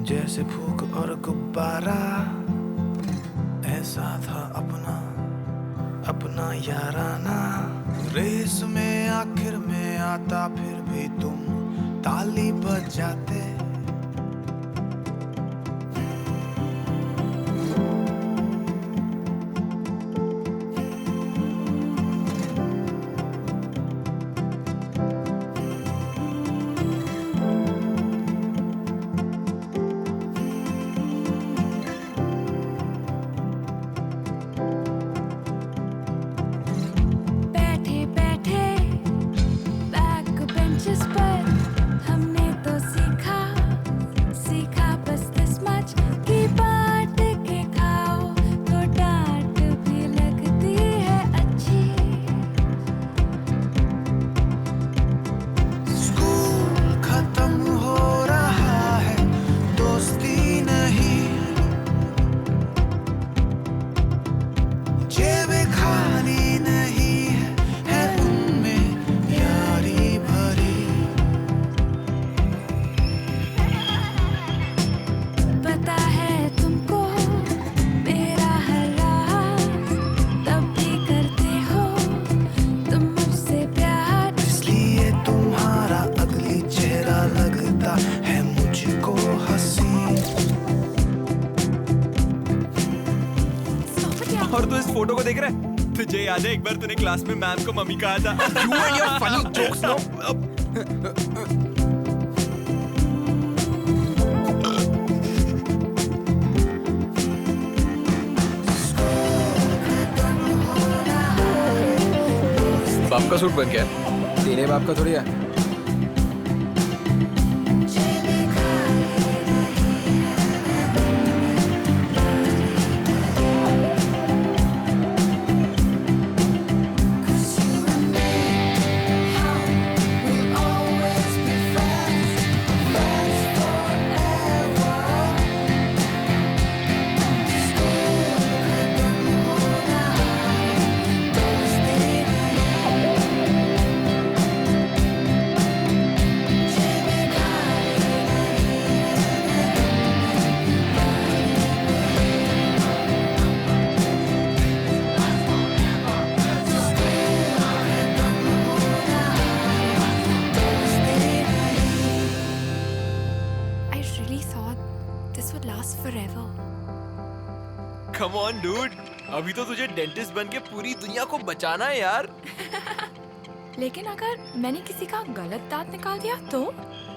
जैसे फूक और गुब्बारा, ऐसा था अपना अपना याराना। रेस में आखिर में आता फिर भी तुम ताली बजाते। और तू इस फोटो को देख रहा है? तुझे याद है एक बार तूने क्लास में मैम को मम्मी कहा था? You and your funny jokes, no? बाप का सूट बन गया? तेरे बाप का थोड़ी है। Come on, dude. अभी तो तुझे डेंटिस्ट बन के पूरी दुनिया को बचाना है यार। लेकिन अगर मैंने किसी का गलत दांत निकाल दिया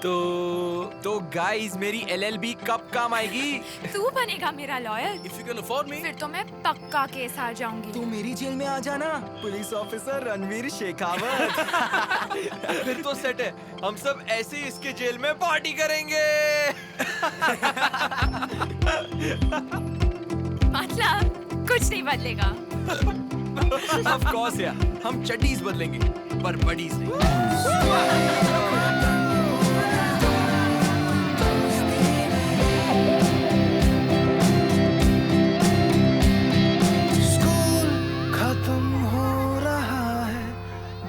तो गाइस मेरी LLB कब काम आएगी? तू बनेगा मेरा lawyer. If you can afford me, फिर तो मैं पक्का केस हार जाऊंगी। तू मेरी जेल में आ जाना, पुलिस ऑफिसर रणवीर शेखावत। फिर तो सेट है, हम सब ऐसे ही इसके जेल में पार्टी करेंगे। मतलब कुछ नहीं बदलेगा। Of course यार, हम चड्डीज बदलेंगे, पर बडीज नहीं।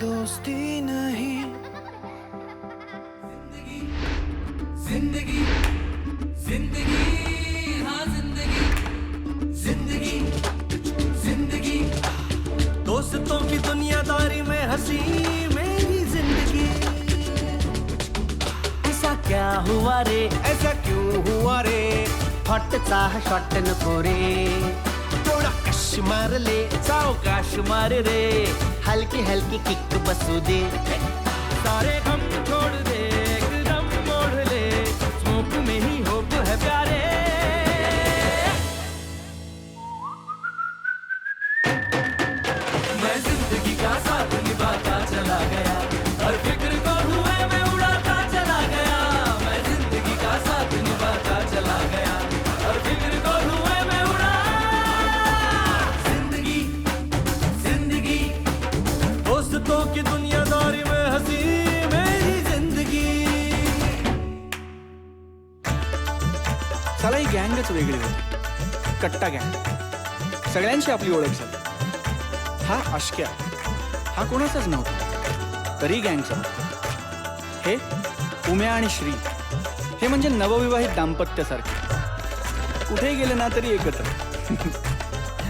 दोस्ती नहीं। जिंदगी जिंदगी हाँ जिंदगी जिंदगी जिंदगी दोस्तों की दुनियादारी में हंसी मेरी जिंदगी। ऐसा क्या हुआ रे, ऐसा क्यों हुआ रे, हट चाह शॉट न कोरे, थोड़ा कश मार ले सावकाश मार रे, हल्की हल्की किक बसू दे, सारे गम छोड़ दे एकदम मोड़ ले, स्मोक में ही होप है प्यारे। मैं जिंदगी का साथ निभाता चला गया, हर फिक्र को धुएं में उड़ाता चला गया, मैं जिंदगी का साथ निभाता चला गया, हर फिक्र को धुएं में उड़ा। जिंदगी जिंदगी दोस्तों की दुनियादारी में हंसी मेरी जिंदगी। साला ही गँगच वेगळी होती, कट्टा गँग, सगळ्यांची आपली ओळख झाली। हा आश्क्या, हा कोणाचाच नव्हता, तरी गँगचा होता। हे उम्या आणि श्री, हे म्हणजे नवविवाहित दाम्पत्यासारखे, कुठेही गेले ना तरी एकत्र.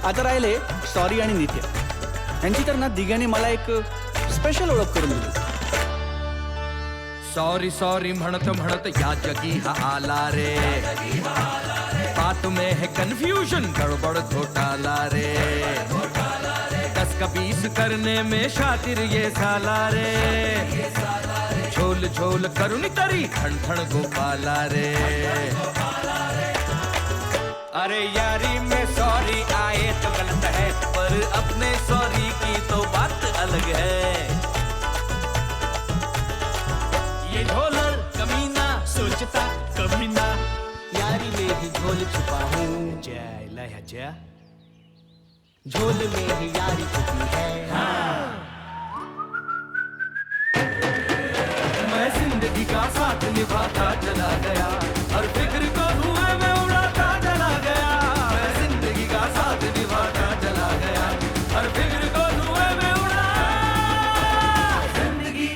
आता राहिले सॉरी आणि नित्या. यांची तर ना दिघ्याने मला एक स्पेशल ओळख करून दिली. सॉरी सॉरी म्हणत म्हणत या जगी हा आला रे. बात में है कंफ्यूजन, गड़बड़ घोटाला रे. 10 का 20 करने में शातिर ये साला रे. झोल झोल करुणी तरी ठण ठण गोपाला रे. अरे यारी में सॉरी आए तो गलत है, पर अपने सॉरी की तो बात अलग है. ये झोलर कमीना सोचता कभी ना, यारी में ही झोल छुपा हूँ, जय जय. झोल में ही यारी छुपी है. मैं जिंदगी का साथ निभाता चला गया, हर फिक्र को धुएं में उड़ाता चला गया. मैं जिंदगी का साथ निभाता चला गया, हर फिक्र को धुएं में उड़ा जिंदगी.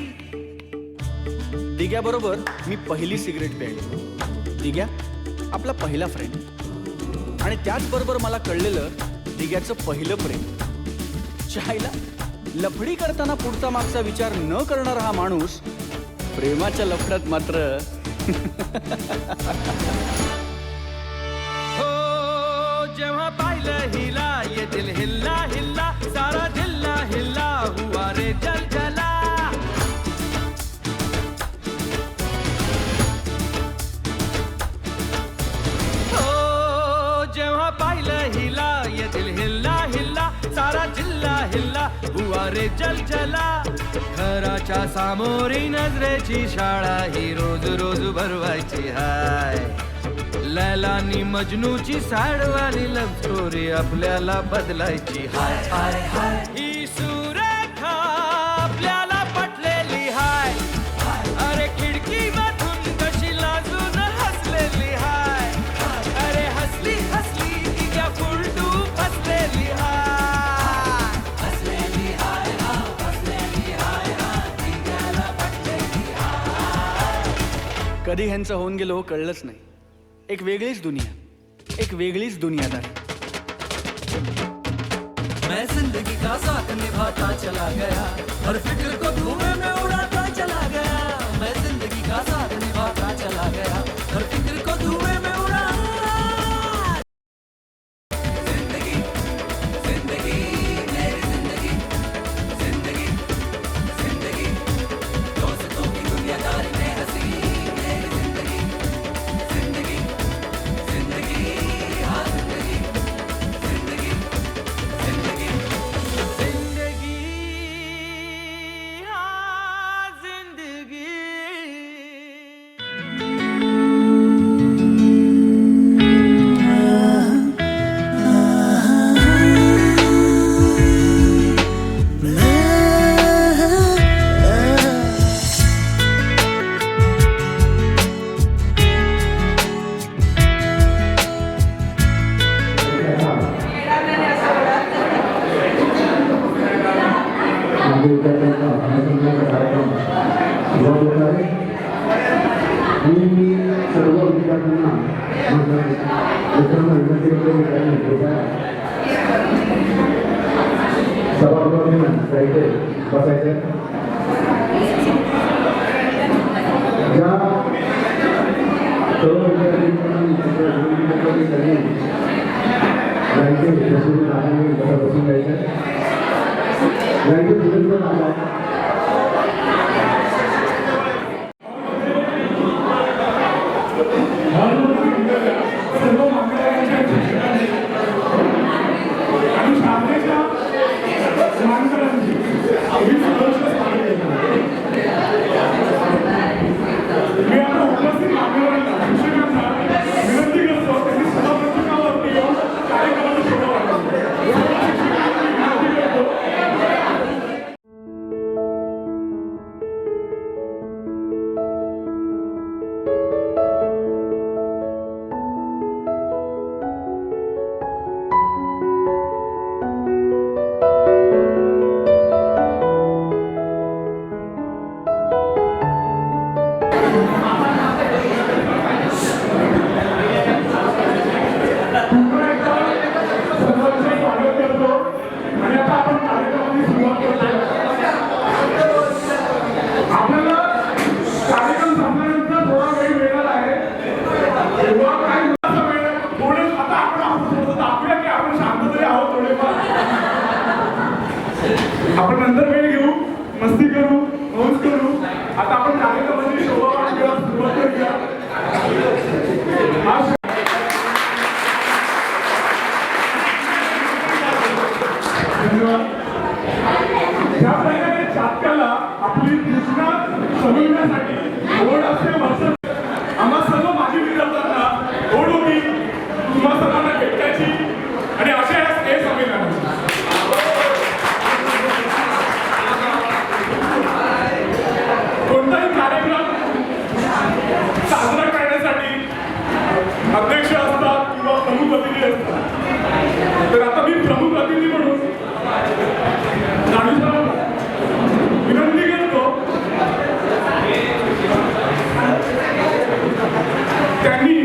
दिग्याबरोबर मी पहिली सिगरेट प्यायली. दिग्या आपला पहिला फ्रेंड, आणि त्याचबरोबर मला कळलेलं दिग्याचं पहिलं प्रेम. चायला लफडी करताना पुढचा मागचा विचार न करणारा हा माणूस प्रेमाच्या लफड्यात मात्र हो. जेव्हा पाहिलं हिला ये दिल हिल्ला हिल्ला, सारा दिल्ला हिल्ला हुआ रे जल जला. जेव्हा पाहिलं हिला ये दिल हिल्ला हिल्ला, सारा जिल्हा हिल्ला हुआ रे जल जला. घराच्या सामोरी नजरेची शाळा ही रोज रोज भरवायची हाय. लैलानी मजनूची सॅडवाली लव्ह स्टोरी आपल्याला बदलायची हाय हाय हाय. ही सुरेखा आपल्याला पटलेली हाय. अरे खिडकी मधून कशी लाजून हसलेली हाय. अरे हसली हसली की क्या फुलटू फसलेली हाय. हसलेली हाय हा, हसलेली हाय हा, दिग्याला पटलेली हाय. कधी ह्यांचं होऊन गेलो कळलंच नाही. एक वेगळीच दुनिया, एक वेगळीच दुनियादारी. मैं जिंदगी का साथ निभाता चला गया, हर फिक्र को धुएं में उड़ाता चला गया. मैं जिंदगी का साथ निभाता चला गया, हर फिक्र को धुएं में उड़ा. जिंदगी जिंदगी मेरी जिंदगी, जिंदगी जिंदगी दोस्तों की दुनियादारी में हंसी. मेरी जिंदगी जिंदगी जिंदगी हाँ जिंदगी जिंदगी जिंदगी जिंदगी हाँ जिंदगी. सर्व विद्यार्थ्यांना सभागृहात जायचे बसायचे. ज्या सर्व विद्यार्थ्यांनी जायचे बसून जायचे. जायचे दिवसभर आला. आपण नंतर वेळ घेऊ, मस्ती करू, मौज करू. आता आपण कार्यक्रमाची शोभा सुरुवात करूया. ज्या प्रकारे चात्याला आपली कृष्णा समजण्यासाठी ओढ असते वर्ष आम्हा सर्व माजी विद्यार्थ्यांना ओढ होती तुम्हा सर्वांना भेटायची आणि अशा या स्टेज संमेलनाची. कोणताही कार्यक्रम साजरा करण्यासाठी अध्यक्ष असतात किंवा प्रमुख अतिथी असतात. तर आता मी प्रमुख अतिथी म्हणून विनंती करतो त्यांनी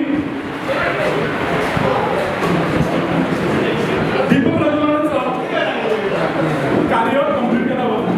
दीपप्रज्वलनाचं कार्य कंप्लीट करावं.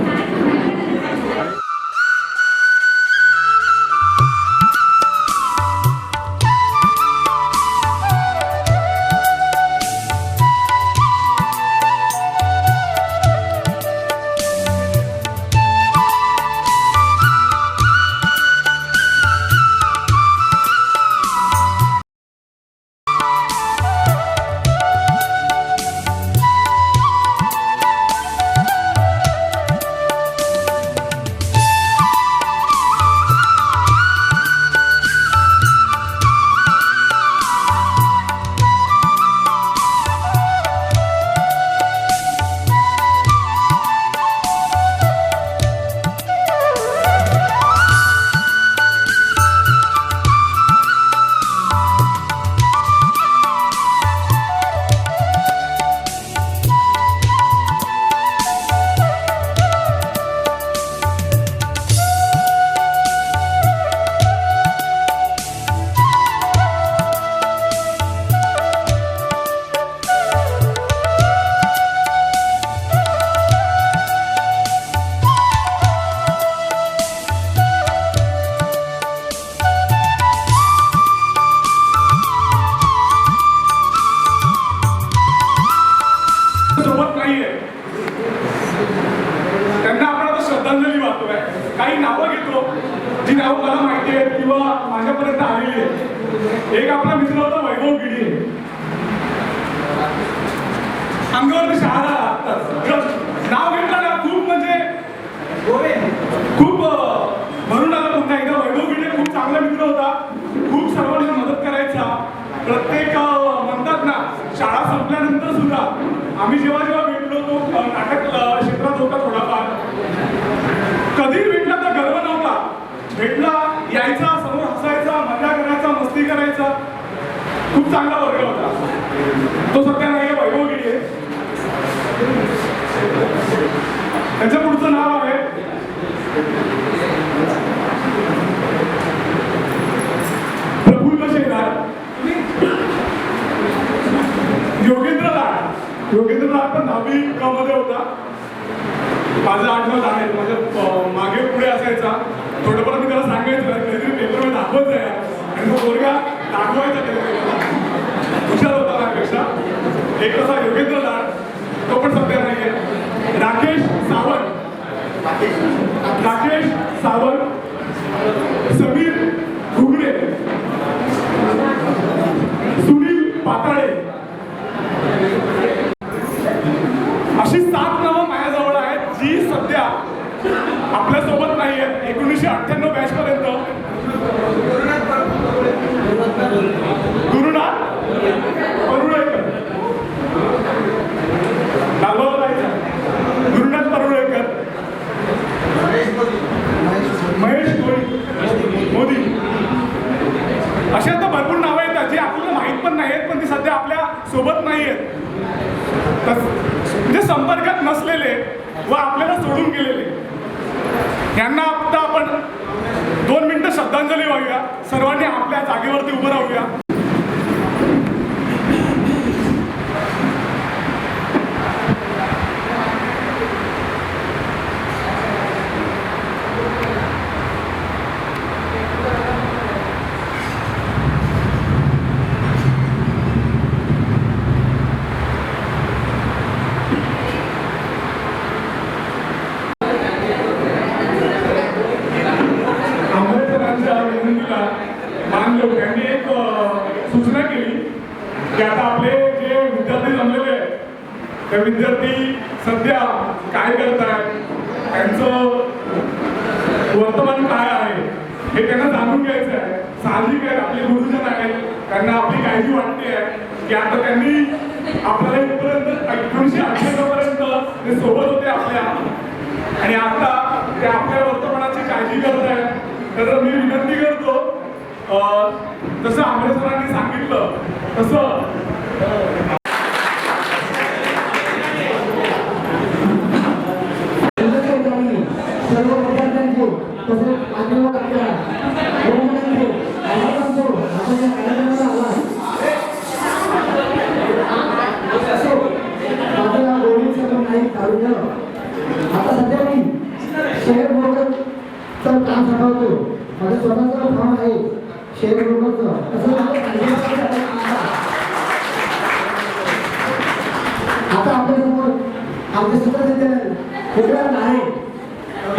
सोबत नाहीये त्यांना आपण आता श्रद्धांजली वाहतोय. काही नावं घेतो जी नावं मला माहिती आहेत किंवा माझ्यापर्यंत आलेली आहेत. एक आपला मित्र होता वैभव गिडी, अंगावरती शहारा नाव घेतलं ना खूप म्हणजे खूप भरून आलं. पुन्हा एकदा वैभव गिडी खूप चांगला मित्र होता, खूप सर्वांना मदत करायचा. प्रत्येक म्हणतात ना शाळा संपल्यानंतर सुद्धा आम्ही जेव्हा जेव्हा भेटलो तो नाटक क्षेत्रात होता थोडाफार, कधी भेटला तर गर्व नव्हता. भेटला यायचा, समोर हसायचा, मजा करायचा, मस्ती करायचा. खूप चांगला वर्ग होता. तो सध्या नाही आहे, वैभव गिडी आहे. त्याच्या पुढचं नाव आहे प्रफुल्ल शेलार. योगेंद्र लाड. योगेंद्र लाड पण 10वी क मध्ये होता. माझं आठवण आहे, माझ्या मागे पुढे असायचा. थोडंफार मी त्याला सांगायचं कधीतरी पेपरमध्ये दाखवत जाय आणि तो पोरगा दाखवायचा हुशार होता माझ्यापेक्षा. एक तसा योगेंद्र लाड, तो पण सध्या नाहीये. राकेश सावंत. राकेश सावंत, समीर घुगडे, सुनील पाताळे. अशी 7 नावं माझ्याजवळ आहेत जी सध्या आपल्यासोबत नाही आहेत. 1998 बॅच पर्यंत गुरुनाथ परुळेकर, गुरुनाथ परुळेकर, महेश मोदी. अशी आता भरपूर नावं आहेत जी आपल्याला माहीत पण नाही आहेत, पण ती सध्या आपल्या सोबत नाही आहेत. म्हणजे संपर्कात नसलेले व आपल्याला सोडून गेलेले. यांना आता आपण 2 मिनिटं श्रद्धांजली वाहूया. सर्वांनी आपल्या जागेवरती उभं राहूया. त्यांनी एक सूचना केली की आता आपले जे विद्यार्थी जमलेले आहेत त्या विद्यार्थी सध्या काय करतायत, त्यांचं वर्तमान काय आहे हे त्यांना जाणून घ्यायचं आहे. साहजिक आहे, आपले गुरुजन आहेत, त्यांना आपली काळजी वाटते आहे की आता त्यांनी आपल्याला इथपर्यंत 1998 पर्यंत ते सोबत होते आपल्या, आणि आता ते आपल्या वर्तमानाची काळजी करत आहेत. तर मी विनंती करतो, जसं आंबे सरांनी सांगितलं तसं सर्व विद्यार्थ्यांचे तसेच आजोबा आपल्या गुरुजनांचे आवाजांचो आपण या कार्यक्रमाला आला माझ्या गोळी सगळं नाही काढून आता सध्या मी शेअर ब्रोकरचं काम सांभाळतो. माझं स्वतःचं फॉर्म आहे शेअर ब्रोकरचं. तसं आता आपल्यासमोर आमचे सूत्रसंचालन विक्रांत आहे,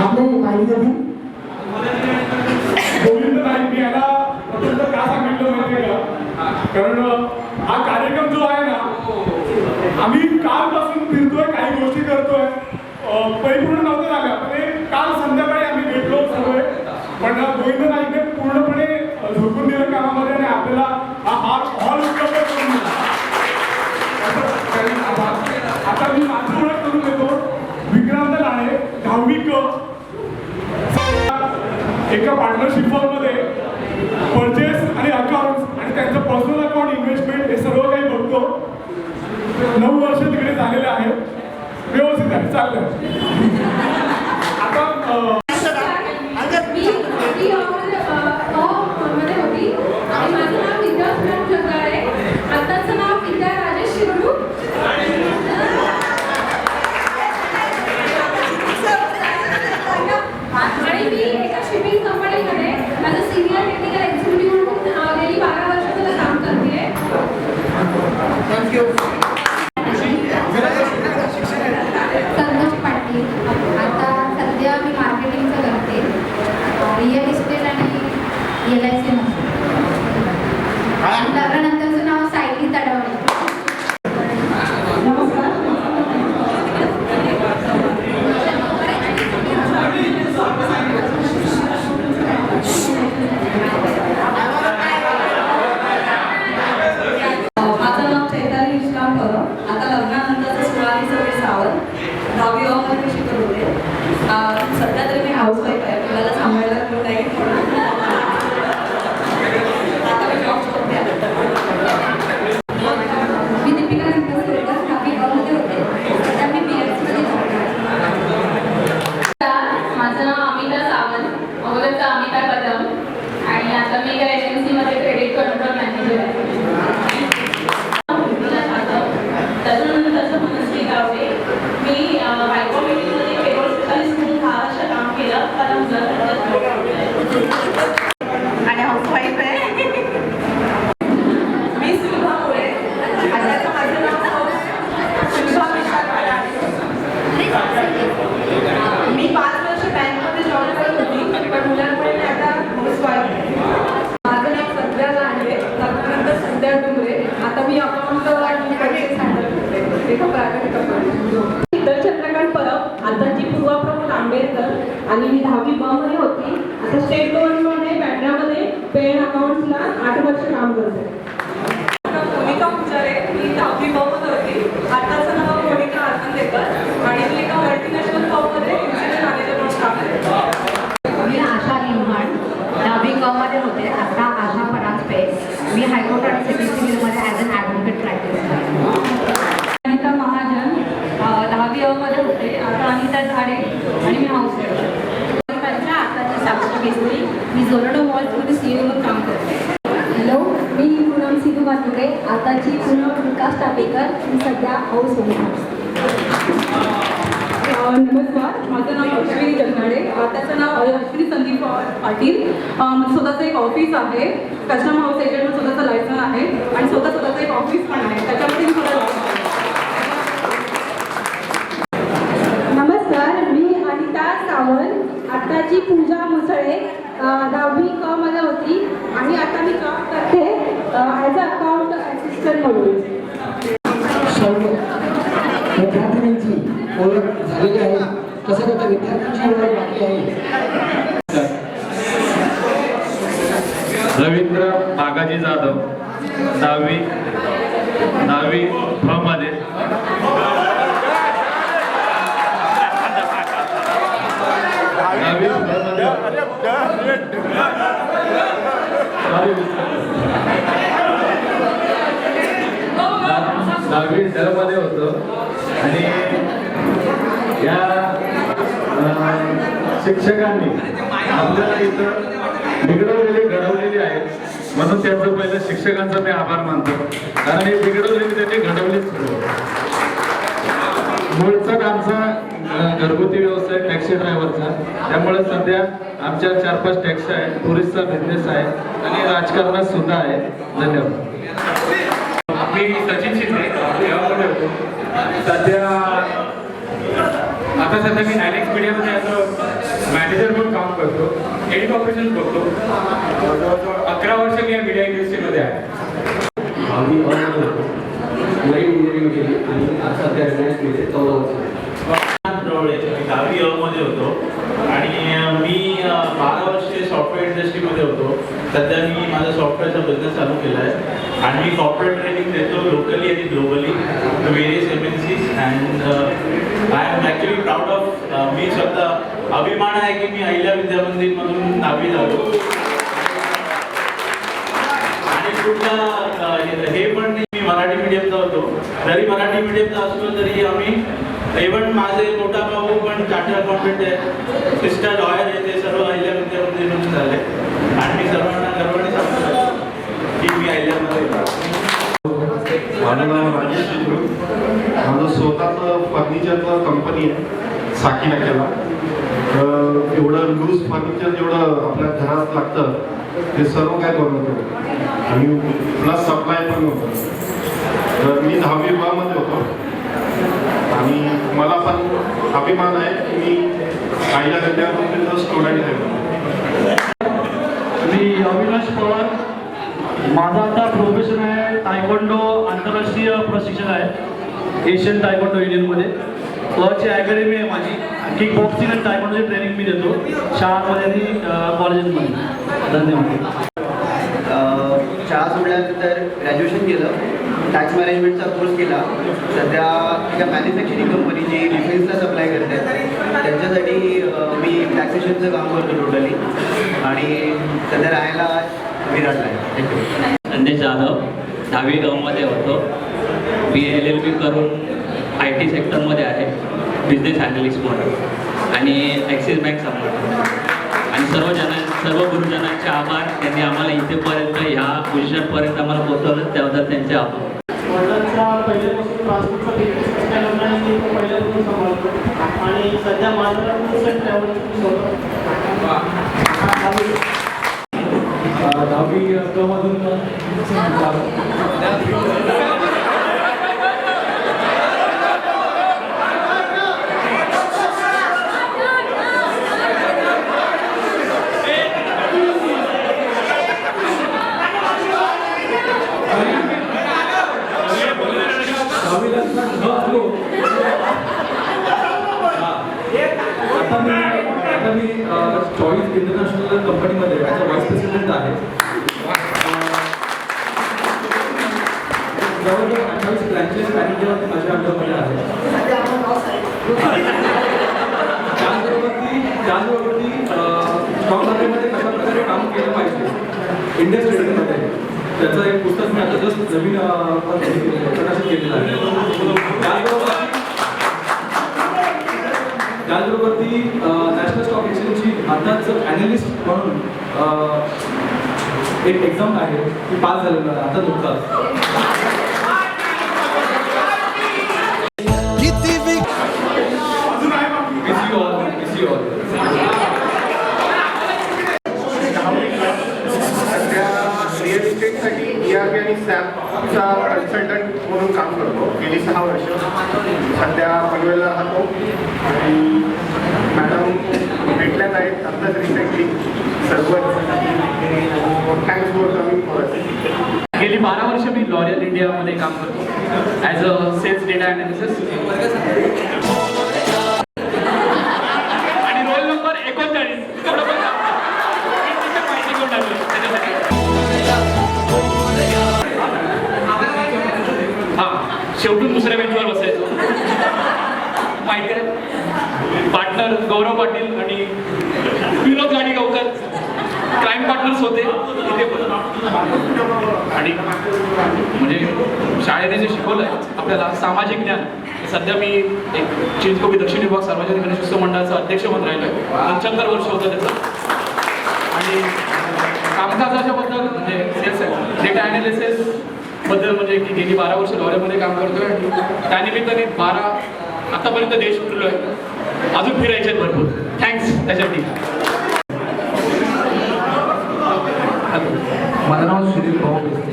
आपले माहिती द्यावी. गोविंद नाईक मी याला अत्यंत का सांगितलं माहिती का, कारण हा कार्यक्रम जो आहे ना, आम्ही कालपासून फिरतोय, काही गोष्टी करतोय, परिपूर्ण नव्हतं झाल्या, पण हे काल संध्याकाळी आम्ही भेटलो सर्व, पण गोविंद नाईकने पूर्णपणे झोकून दिलं कामामध्ये आणि आपल्याला हा हॉल उपलब्ध करून दिला. आता मी माझी ओळख करून देतो. विक्रांत लाणे, 10वी क, एका पार्टनरशिप फॉर्ममध्ये परचेस आणि अकाउंट्स आणि त्यांचं पर्सनल अकाउंट, इन्व्हेस्टमेंट हे सर्व काही बघतो. 9 वर्ष तिकडे झालेले आहेत, व्यवस्थित आहे, चाललं. आता आणि मी एका शिपिंग कंपनीमध्ये माझं सिनियर टेक्निकल एक्झिक्युटिव्ह म्हणून गेली 12 वर्ष मला काम करते. संतोष पाटील. आता सध्या मी मार्केटिंगचं करते, रिअल इस्टेट आणि LIC मध्ये. लग्नानंतरचं नाव सायली तडवणे. माझं नाव चैताली इस्लाम परब. आता लग्नानंतरचं 16 सावंत, 10वी मध्ये शिकत होते. सध्या तरी मी हाऊसवाईफ आहे, मुलाला सांभाळायला कोण नाही. आता मी जॉब करते. मी दीपिका नंतर 10वी मध्ये होते, सध्या मी BSc मध्ये शिकते. माझं नाव अमिता सावंत, अगोदरचं अमिता कदम, आणि आता मी एका एजन्सीमध्ये क्रेडिट कंट्रोल मॅनेजर आहे. त्याच्यानंतर मनस्वी गावडे. मी बायकोमेडिकमध्ये पेरोल स्पेशालिस्ट म्हणून 10 वर्ष काम केलं. आणि हाऊसवाईफ आहे. मी सुलभा मोरे. आता माझं नाव सुलभा विशाल आहे. मी 5 वर्ष बँकमध्ये जॉब करत होती, पण मुलांमुळे मी आता हाऊसवाईफ आहे. माझं नाव सध्या लांडे, लग्नानंतर सध्या डुंगरे. आता मी अकाउंट आणि परचेस हँडल करते एका प्रायव्हेट कंपनी. चंद्रकांत परब. आताची पूर्वा प्रमोद आंबेडकर आणि मी 10वी ब मध्ये होती. आता स्टेट गव्हर्नमेंटमध्ये बँड्रामध्ये पेन अकाउंट्सला 8 वर्ष काम करते. मोनिका पुजारे. मी 10वी ब मध्ये होती. आताचं नाव मोनिका आनंदेकर आणि मी एका मल्टीनॅशनल फॉर्ममध्ये इन्सिडेंट मॅनेजर म्हणून काम करते. मी आशा लिंभाण, 10वी क मध्ये होते. आता आशा परांजपे. मी हायकोर्ट आणि सिव्हिल सिव्हिलमध्ये ॲज अन ॲडव्होकेट प्रॅक्टिस करते. अनिता महाजन, 10वी अ मध्ये होते. आता अनिता झाडे आणि मी हाऊस माझ्या आताची साक्षी केसरी. मी झोलडो मॉल्समध्ये CEO म्हणून काम करते. हॅलो, मी पूनम सिद्धू भातुरे. आताची पूनम विकास टापेकर. मी सध्या हाऊस नमस्कार, माझं नाव अश्विनी जगनाडे. त्याचं नाव अश्विनी संदीप पाटील. माझं स्वतःचं एक ऑफिस आहे, कस्टम हाऊस एजंट म्हणून स्वतःचं लायसन आहे आणि स्वतःचं एक ऑफिस पण आहे, त्याच्यामध्ये मी स्वतः. नमस्कार, मी अनिता सावंत. आताची पूजा मुसळे. 10वी क मध्ये होती आणि आता मी सर्व विद्यार्थ्यांची ओळख झालेली आहे. तसंच आता विद्यार्थ्यांची ओळख बाकी आहे. रवींद्र बागाजी जाधव 10वी फ मध्ये. दहावी मध्ये होतो आणि या शिक्षकांनी आपल्याला इथं घडवलेली आहे म्हणून त्यांचं पहिलं शिक्षकांचा मी आभार मानतो. कारण हे बिघडवलेली त्यांनी घडवलीच. मूळचा आमचा घरगुती व्यवसाय टॅक्सी ड्रायव्हरचा, त्यामुळे सध्या आमच्या 4-5 टॅक्सी आहेत, टुरिस्टचा बिझनेस आहे आणि राजकारणात सुद्धा आहे. धन्यवाद. मी सचिन शिंदे गावामध्ये होतो. आता सध्या मी डायरेक्ट मीडियामध्ये असं मॅनेजर म्हणून काम करतो. एडिट ऑपरेशन करतो. जवळजवळ 11 वर्ष मी या मीडिया इंडस्ट्रीमध्ये आहे. इंजिनिअरिंग केली आणि सध्या 10वी मध्ये होतो आणि मी 12 वर्षे सॉफ्टवेअर इंडस्ट्रीमध्ये होतो. सध्या मी माझा सॉफ्टवेअरचा बिझनेस चालू केला आहे आणि मी सॉफ्टवेअर ट्रेनिंग देतो लोकली आणि globally to various MNCs and I am actually proud of. मी स्वतः अभिमान आहे की मी अहिल्या विद्यामंदिरमधून 10वी झालो आणि कुठला हे पण नाही मी मराठी मीडियमचा होतो. जरी मराठी मीडियमचा असलो तरी आम्ही इव्हन माझे मोठा भाऊ पण चार्टर्ड अकाउंटंट आहे, सिस्टर लॉयर आहे, ते सर्व अहिल्या विद्यामंदिरमधून झाले आणि मी सर्वांना गर्वाने सांगतो की मी अहिल्यामध्ये. माझं नाव राजेश शिंदे. माझं स्वतःचं फर्निचरचं कंपनी आहे साकी नाक्याला. एवढं लूज फर्निचर जेवढं आपल्या घरात लागतं ते सर्व काय बनवतो आणि प्लस सप्लाय पण होतं. तर मी 10वी ब मध्ये होतो आणि मला पण अभिमान आहे की मी अहिल्या विद्यामंदिरचा स्टुडंट आहे. मी अविनाश पवार. माझा आता प्रोफेशन आहे तायक्वांडो आंतरराष्ट्रीय प्रशिक्षण आहे एशियन तायक्वांडो युनियनमध्ये. ची अकॅडमी आहे माझी. किक बॉक्सिंग आणि तायक्वांडोची ट्रेनिंग मी देतो शाळांमध्ये आणि कॉलेजेसमध्ये. धन्यवाद. शाळा सोडल्यानंतर ग्रॅज्युएशन केलं. टॅक्स मॅनेजमेंटचा कोर्स केला. सध्या एका मॅन्युफॅक्चरिंग कंपनी जी डिफेन्सला सप्लाय करते त्यांच्यासाठी मी टॅक्सेशनचं काम करतो टोटली आणि सध्या राहायला विराटला आहे. थँक्यू. संदेश जाधव 10वी ग मध्ये होतो. LLB करून IT सेक्टरमध्ये आहे बिझनेस ॲनालिस्ट म्हणून आणि ॲक्सिस बँक सांभाळतो. आणि सर्व गुरुजनांचे आभार. त्यांनी आम्हाला इथेपर्यंत ह्या पोझिशनपर्यंत आम्हाला पोहोचवलं त्याबद्दल त्यांचे आभार. पहिल्यापासून ट्रान्सपोर्टचा बिझनेस असल्यामुळे मी पहिल्यापासून सांभाळतो आणि सध्या माझं ट्रॅव्हल होतं. 10वी क मधून आता मी चॉईस इंटरनॅशनल कंपनीमध्ये व्हाईस प्रेसिडेंट आहे. जवळजवळ 28 ब्रँचेस मॅनेजर माझ्या अंडरमध्ये आहे. त्याचबरोबर स्टॉक मार्केटमध्ये कशा प्रकारे काम केलं पाहिजे इंडियन ट्रेडिंगमध्ये त्याचं एक पुस्तक मी आता जस्ट नवीन प्रकाशित केलेलं आहे. त्याचबरोबर ती नॅशनल स्टॉक एक्सचेंजची आताच ॲनालिस्ट म्हणून एक एक्झाम आहे ती पास झालेलं आहे आता नुकताच. रिअल इस्टेटसाठी ERP आणि SAPचा कन्सल्टंट म्हणून काम करतो गेली 6 वर्ष. सध्या पनवेलला राहतो आणि मॅडम भेटल्यात आहेत आत्ताच रिसेंटली सर्व. Thanks for coming for. गेली 12 वर्ष मी लॉरियल इंडियामध्ये काम करतो as a sales data analysis. आणि रोल नंबर 39 थोडं पण माहिती घेऊन टाकली त्याच्यासाठी. हां, शेवटून दुसऱ्या बेंचवर बसायचो. माहिती आहे, पार्टनर गौरव पाटील आणि विनोद गाडीगावकर क्राईम पार्टनर्स होते इथे पण. आणि म्हणजे शाळेने जे शिकवलं आहे आपल्याला सामाजिक ज्ञान, सध्या मी एक चिंचकोबी दक्षिण विभाग सार्वजनिक गणेश उत्सव मंडळाचं अध्यक्ष म्हणून राहिलो आहे. 75 वर्ष होतं त्याचं. आणि कामकाजाच्या बद्दल म्हणजे सेल्स डेटा ॲनालिसिस बद्दल म्हणजे की गेली 12 वर्ष दौऱ्यामध्ये काम करतोय आणि त्यानिमित्ताने 12 आतापर्यंत देश फिरलो आहे. अजून फिरायचे आहेत भरपूर. थँक्स त्यासाठी. माझं नाव सुनील भाऊ बेस्ते,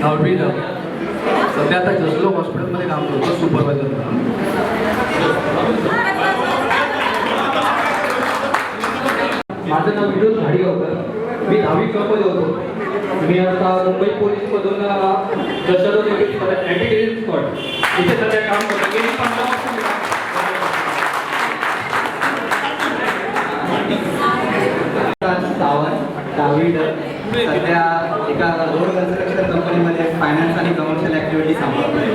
9वी सध्या आता जसलोक हॉस्पिटलमध्ये काम करतो सुपरवायझर म्हणून. माझं नाव विनोद घाडीगावकर, मी 10वी मध्ये होतो. मी आता मुंबई पोलीसमधून दशरथ अँटी टेररिस्ट स्क्वॉड इथे सध्या काम करतो. गेली 15 वर्ष सावंत, 10वी सध्या एका रोड कन्स्ट्रक्शन कंपनीमध्ये फायनान्स आणि कमर्शियल ॲक्टिव्हिटी सांभाळतोय.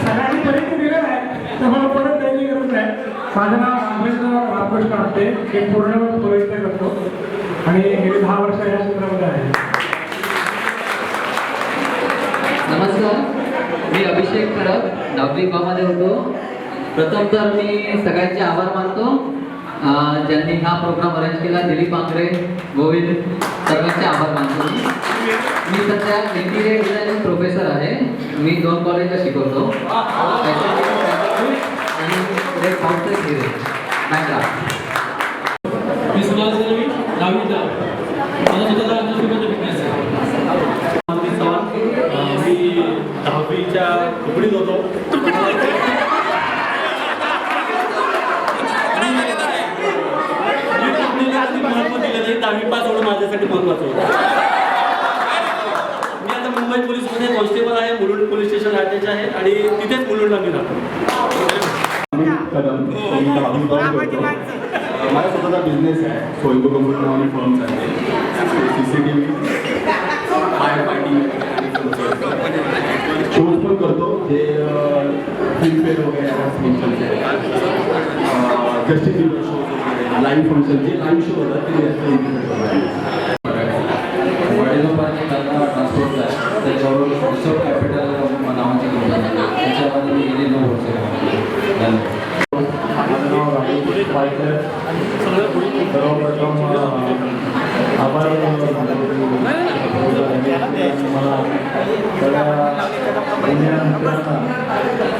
सगळ्यांनी पर्यंत दिलेलं आहे तर परत द्यायची गरज नाही. माझं नाव रामकृष्ण रामकृष्ण असते, हे पूर्ण प्रयत्न करतो आणि गेली 10 वर्ष या क्षेत्रामध्ये आहे. नमस्कार, मी अभिषेक खरब, 9वी मध्ये होतो. प्रथम तर मी सगळ्यांचे आभार मानतो ज्यांनी हा प्रोग्राम अरेंज केला. दिलीप आंग्रे, गोविंद, सर्वांचे आभार मानतो. मी सध्या इंटिरियर डिझायनिंग प्रोफेसर आहे. मी 2 कॉलेजला शिकवतो आणि मी सुभाष दळवी, 10वी माझा स्वतःचा अंतर्गत बिझनेस आहे. मी 10वीच्या तुकडीत होतो. महत्व दिलं नाही. 10वी पास होणं माझ्यासाठी महत्वाचं होतं. मी आता मुंबई पोलीसमध्ये कॉन्स्टेबल आहे. मुलुंड पोलीस स्टेशन अटॅच आहे आणि तिथेच मुलुंडला मी राहतो. माझा स्वतःचा बिझनेस आहे. सोयबो कंपनी नावाने फर्म्स आहे. CCTV, फायर फायटिंग शोज पण करतो. जे फिल्मफेअर वगैरे जस्टिस शोज वगैरे लाईव्ह फंक्शन, जे लाईव्ह शो होतात ते वडिलोपार्जित ट्रान्सपोर्ट आहे. त्याच्यावर रिसोर्ट कॅपिटल नावाची कंपनी आहे. त्याच्यामध्ये मी गेली 9 वर्ष. माझं नाव राजेश पायकर. सर्वप्रथम आभार मला सगळ्या पुण्यानंतर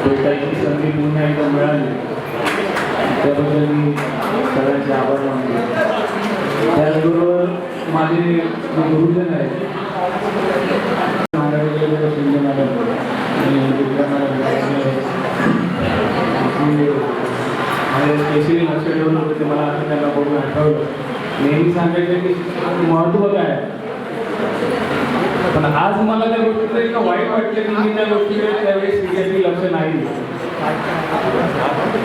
भेटायची संधी पुन्हा एकदा मिळाली त्याबद्दल मी सगळ्यांचे आभार मानतो. त्याचबरोबर माझे गुरुजन आहेत शिंदे मॅडम आणि दुर्गा माझे स्पेशली लक्ष ठेवलं होतं ते मला आता त्यांना बघून आठवलं. नेहमी सांगायचं की महत्त्व काय, पण आज मला त्या गोष्टीचं इतकं वाईट वाटलं की मी त्या गोष्टीकडे त्यावेळेस सिरियसली लक्ष नाही दिलं.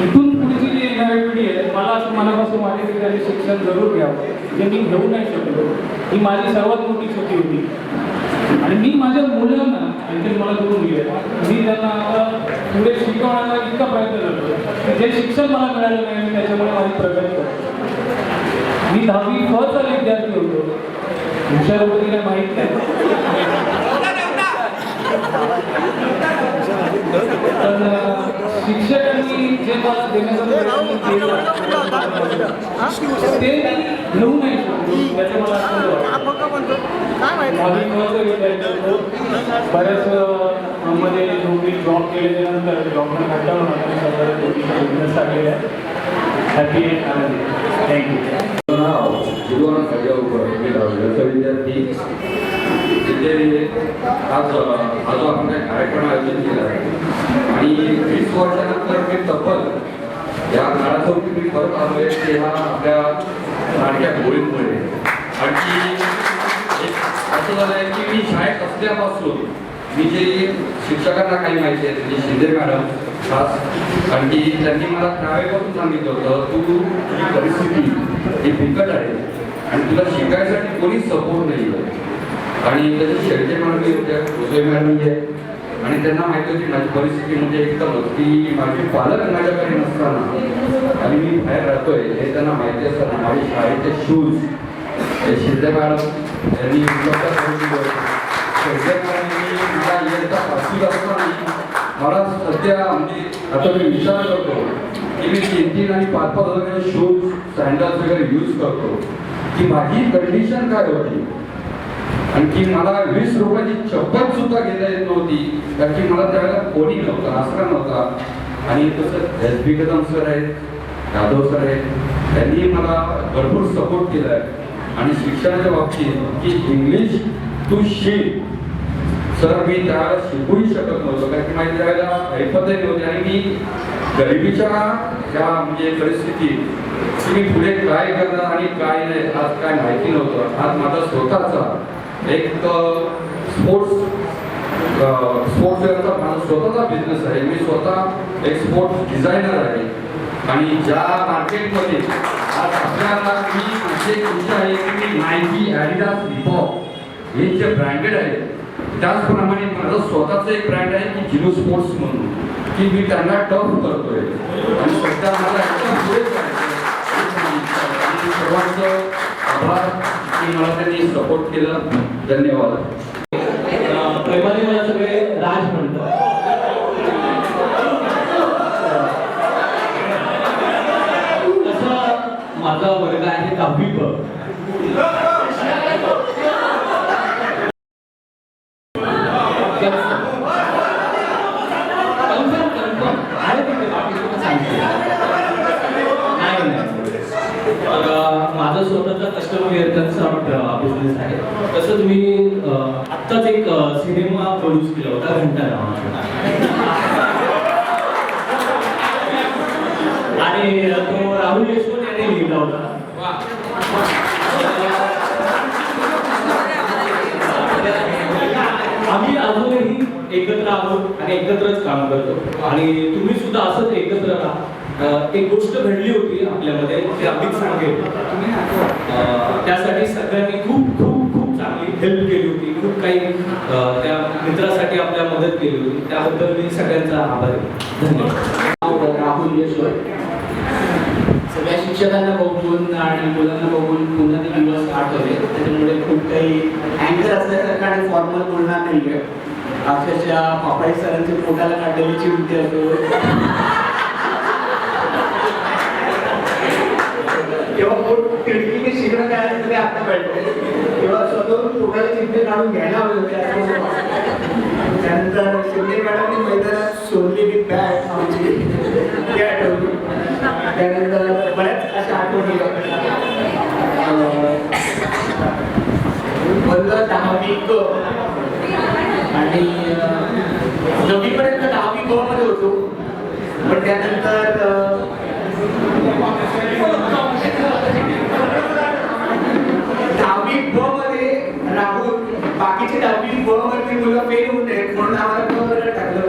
इथून पुढची जी येणारी पिढी आहे मला असं मनापासून वाटते की त्यांनी शिक्षण जरूर घ्यावं. जे मी घेऊ नाही शकलो ही माझी सर्वात मोठी चुकी होती. आणि मी माझ्या मुलांना आणखी मला 2 मुली आहेत, मी त्यांना आता पुढे शिकवण्याचा इतका प्रयत्न करतो. जे शिक्षण मला मिळालं नाही त्याच्यामुळे माझी प्रगती करतो. मी 10वी चा विद्यार्थी होतो. हुशार होतो की काय माहीत नाही. तर शिक्षकांनी जे मला देण्याचा प्रयत्न केला ते घेऊ नाही शकतो त्याचं मला बऱ्याच मध्ये नोकरी जॉब केल्याच्यानंतर जॉबला घाटावून बिझनेस टाकलेला आहे. Happy thank you. विद्यार्थी तिथे आज आपण काही कार्यक्रम आयोजित केला आहे आणि 20 वर्षानंतर मी तब्बल या काळाचा मी परत आलोय की हा आपल्या सारख्या गोळींमुळे. आणखी असं झालं आहे की मी शाळेत असल्यापासून मी जे शिक्षकांना काही माहिती आहे म्हणजे शिंदे मॅडम खास, आणखी त्यांनी मला त्यावेळेपासून सांगितलं होतं तू ही परिस्थिती ही बिकट आहे आणि तुला शिकायसाठी कोणीच सपोर्ट नाही आहे. आणि त्याचे शेळके मॅडम होत्या, भोसले मॅडम आहे, आणि त्यांना माहिती होती माझी परिस्थिती म्हणजे एकदमच की माझे पालक माझ्याकडे नसताना आणि मी बाहेर राहतोय हे त्यांना माहिती असताना माझे शाळेचे शूज हे शिंदे मॅडम यांनी उपलब्ध करून दिलं. शिंदे मॅडमनी मला इयत्ता 5वी असताना मला सध्या म्हणजे आता मी विचार करतो की मी 3-3 आणि 5-5 हजाराचे शूज सँडल्स वगैरे यूज करतो की माझी कंडिशन काय होती. आणखी मला 20 रुपयाची चप्पल सुद्धा घेता येत नव्हती कारण की मला त्यावेळेला कोणी नव्हतं, आसरा नव्हता. आणि तसं एस बी कदम सर आहेत, यादव सर आहेत, त्यांनी मला भरपूर सपोर्ट केला आहे. आणि शिक्षणाच्या बाबतीत की इंग्लिश टू शिक सर मी त्यावेळेला शिकूही शकत नव्हतो कारण की माझी त्यावेळेला ऐपतही नव्हती आणि मी गरिबीच्या ज्या म्हणजे परिस्थितीत की मी पुढे काय करणार आणि काय नाही आज काय माहिती नव्हतं. आज माझा स्वतःचा एक स्पोर्ट्सवेअरचा माझा स्वतःचा बिझनेस आहे. मी स्वतः एक स्पोर्ट्स डिझायनर आहे आणि ज्या मार्केटमध्ये आज आपल्याला मी माझी इच्छा आहे की मी नायकी, ॲडिडास, रिबॉक हे जे ब्रँडेड आहे त्याचप्रमाणे माझं स्वतःचं एक ब्रँड आहे की जिनो स्पोर्ट्स म्हणून की मी त्यांना टफ करतोय आणि सध्या मला एकदम पुढे आणि सर्वांचं आभार की मला त्यांनी सपोर्ट केलं. धन्यवाद. प्रेमाने मला सगळे राज म्हणतात. तसा माझा वर्ग आहे 10वी ब. माझा स्वतःचा कस्टमर वेअरचा बिझनेस आहे. तसंच मी आत्ताच एक सिनेमा प्रोड्यूस केला होता घंटा नावाचा आणि तो राहुल यशवंत यांनी लिहिला होता. आम्ही अजूनही एकत्र आहोत आणि एकत्रच काम करतो आणि तुम्ही सुद्धा असंच एकत्र राहा. एक गोष्ट घडली होती आपल्यामध्ये ते अगदीच सांगेल. त्यासाठी सगळ्यांनी खूप खूप खूप चांगली हेल्प केली होती. खूप काही त्या मित्रासाठी आपल्या मदत केली होती. त्याबद्दल मी सगळ्यांचा आभार आहे. धन्यवाद. राहुल यशवंत. सगळ्या शिक्षकांना बघून आणि मुलांना बघून पुन्हा ते दिवस आठवले. त्याच्यामुळे खूप काही अँकर असल्यासारखं आणि फॉर्मल बोलणार नाही आहे. अक्षरशः पापाई सरांच्या पोटाला काढलेली चिमटी असतो तेव्हा पोट खिडकीने शिकणं काय असतं ते आता कळतं. तेव्हा स्वतःहून पोटाला चिमटे काढून घ्यायला हवे होते. त्यानंतर शिंदे मॅडमनी मैदानात सोडलेली बॅग आमची ती आठवली. त्यानंतर बऱ्याच अशा आठवणी पहिलं 10वी क आणि 9वी पर्यंत 10वी ब मध्ये होतो. पण त्यानंतर 10वी ब मध्ये राहून बाकीचे 10वी ब वरती मुलं फेल होऊ नये म्हणून आम्हाला ब वर टाकलं.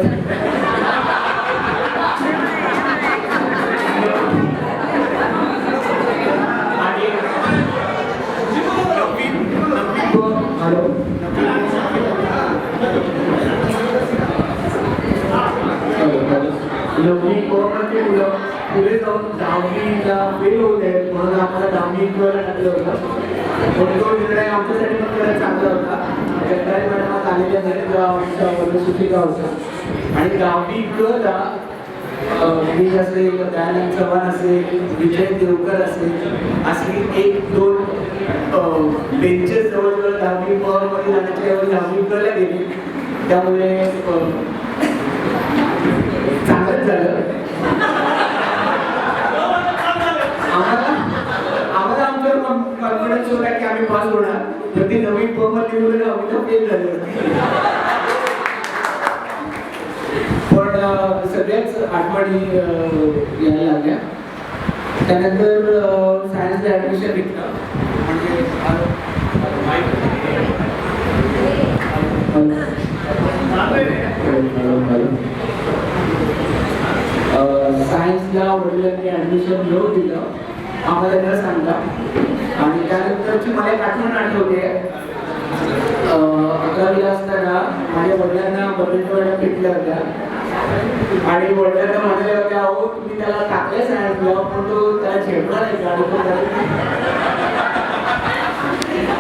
नववी कोरोनाची मुलं पुढे जाऊन 10वीला फेल होऊ नये म्हणून आम्हाला 10वी ला टाकलं होतं. पण तो निर्णय आमच्यासाठी पण खरंच चांगला होता. गंधारी मॅडम आलेल्या झाल्या आमच्या वर्ग सुटिका होता आणि 10वी ला मी असेल, दयानंद चव्हाण असेल, विजय देवकर असेल असे 1-2 बेंचेस जवळजवळ 10वी ब मध्ये जाण्याच्या ऐवजी 10वी क ला गेली. त्यामुळे चांगलंच झालं. आम्हाला आमच्यावर कॉन्फिडन्स होता की आम्ही पास होणार. तर ती 9वी ब मध्ये मुलं 10वीला फेल झाले होते. पण सगळ्याच आठवणी यायला लागल्या. त्यानंतर सायन्स माझं ॲडमिशन निघतं म्हणजे सायन्सला वडिलांनी ॲडमिशन घेऊन दिलं आम्हाला न सांगा. आणि त्यानंतरची मला एक आठवते 11वीला असताना माझ्या वडिलांना बरेचवेळा भेटल्या होत्या आणि वडिलांना म्हणाले होते अहो तुम्ही त्याला टाकले सायन्सला पण तो त्याला झेपणार आहे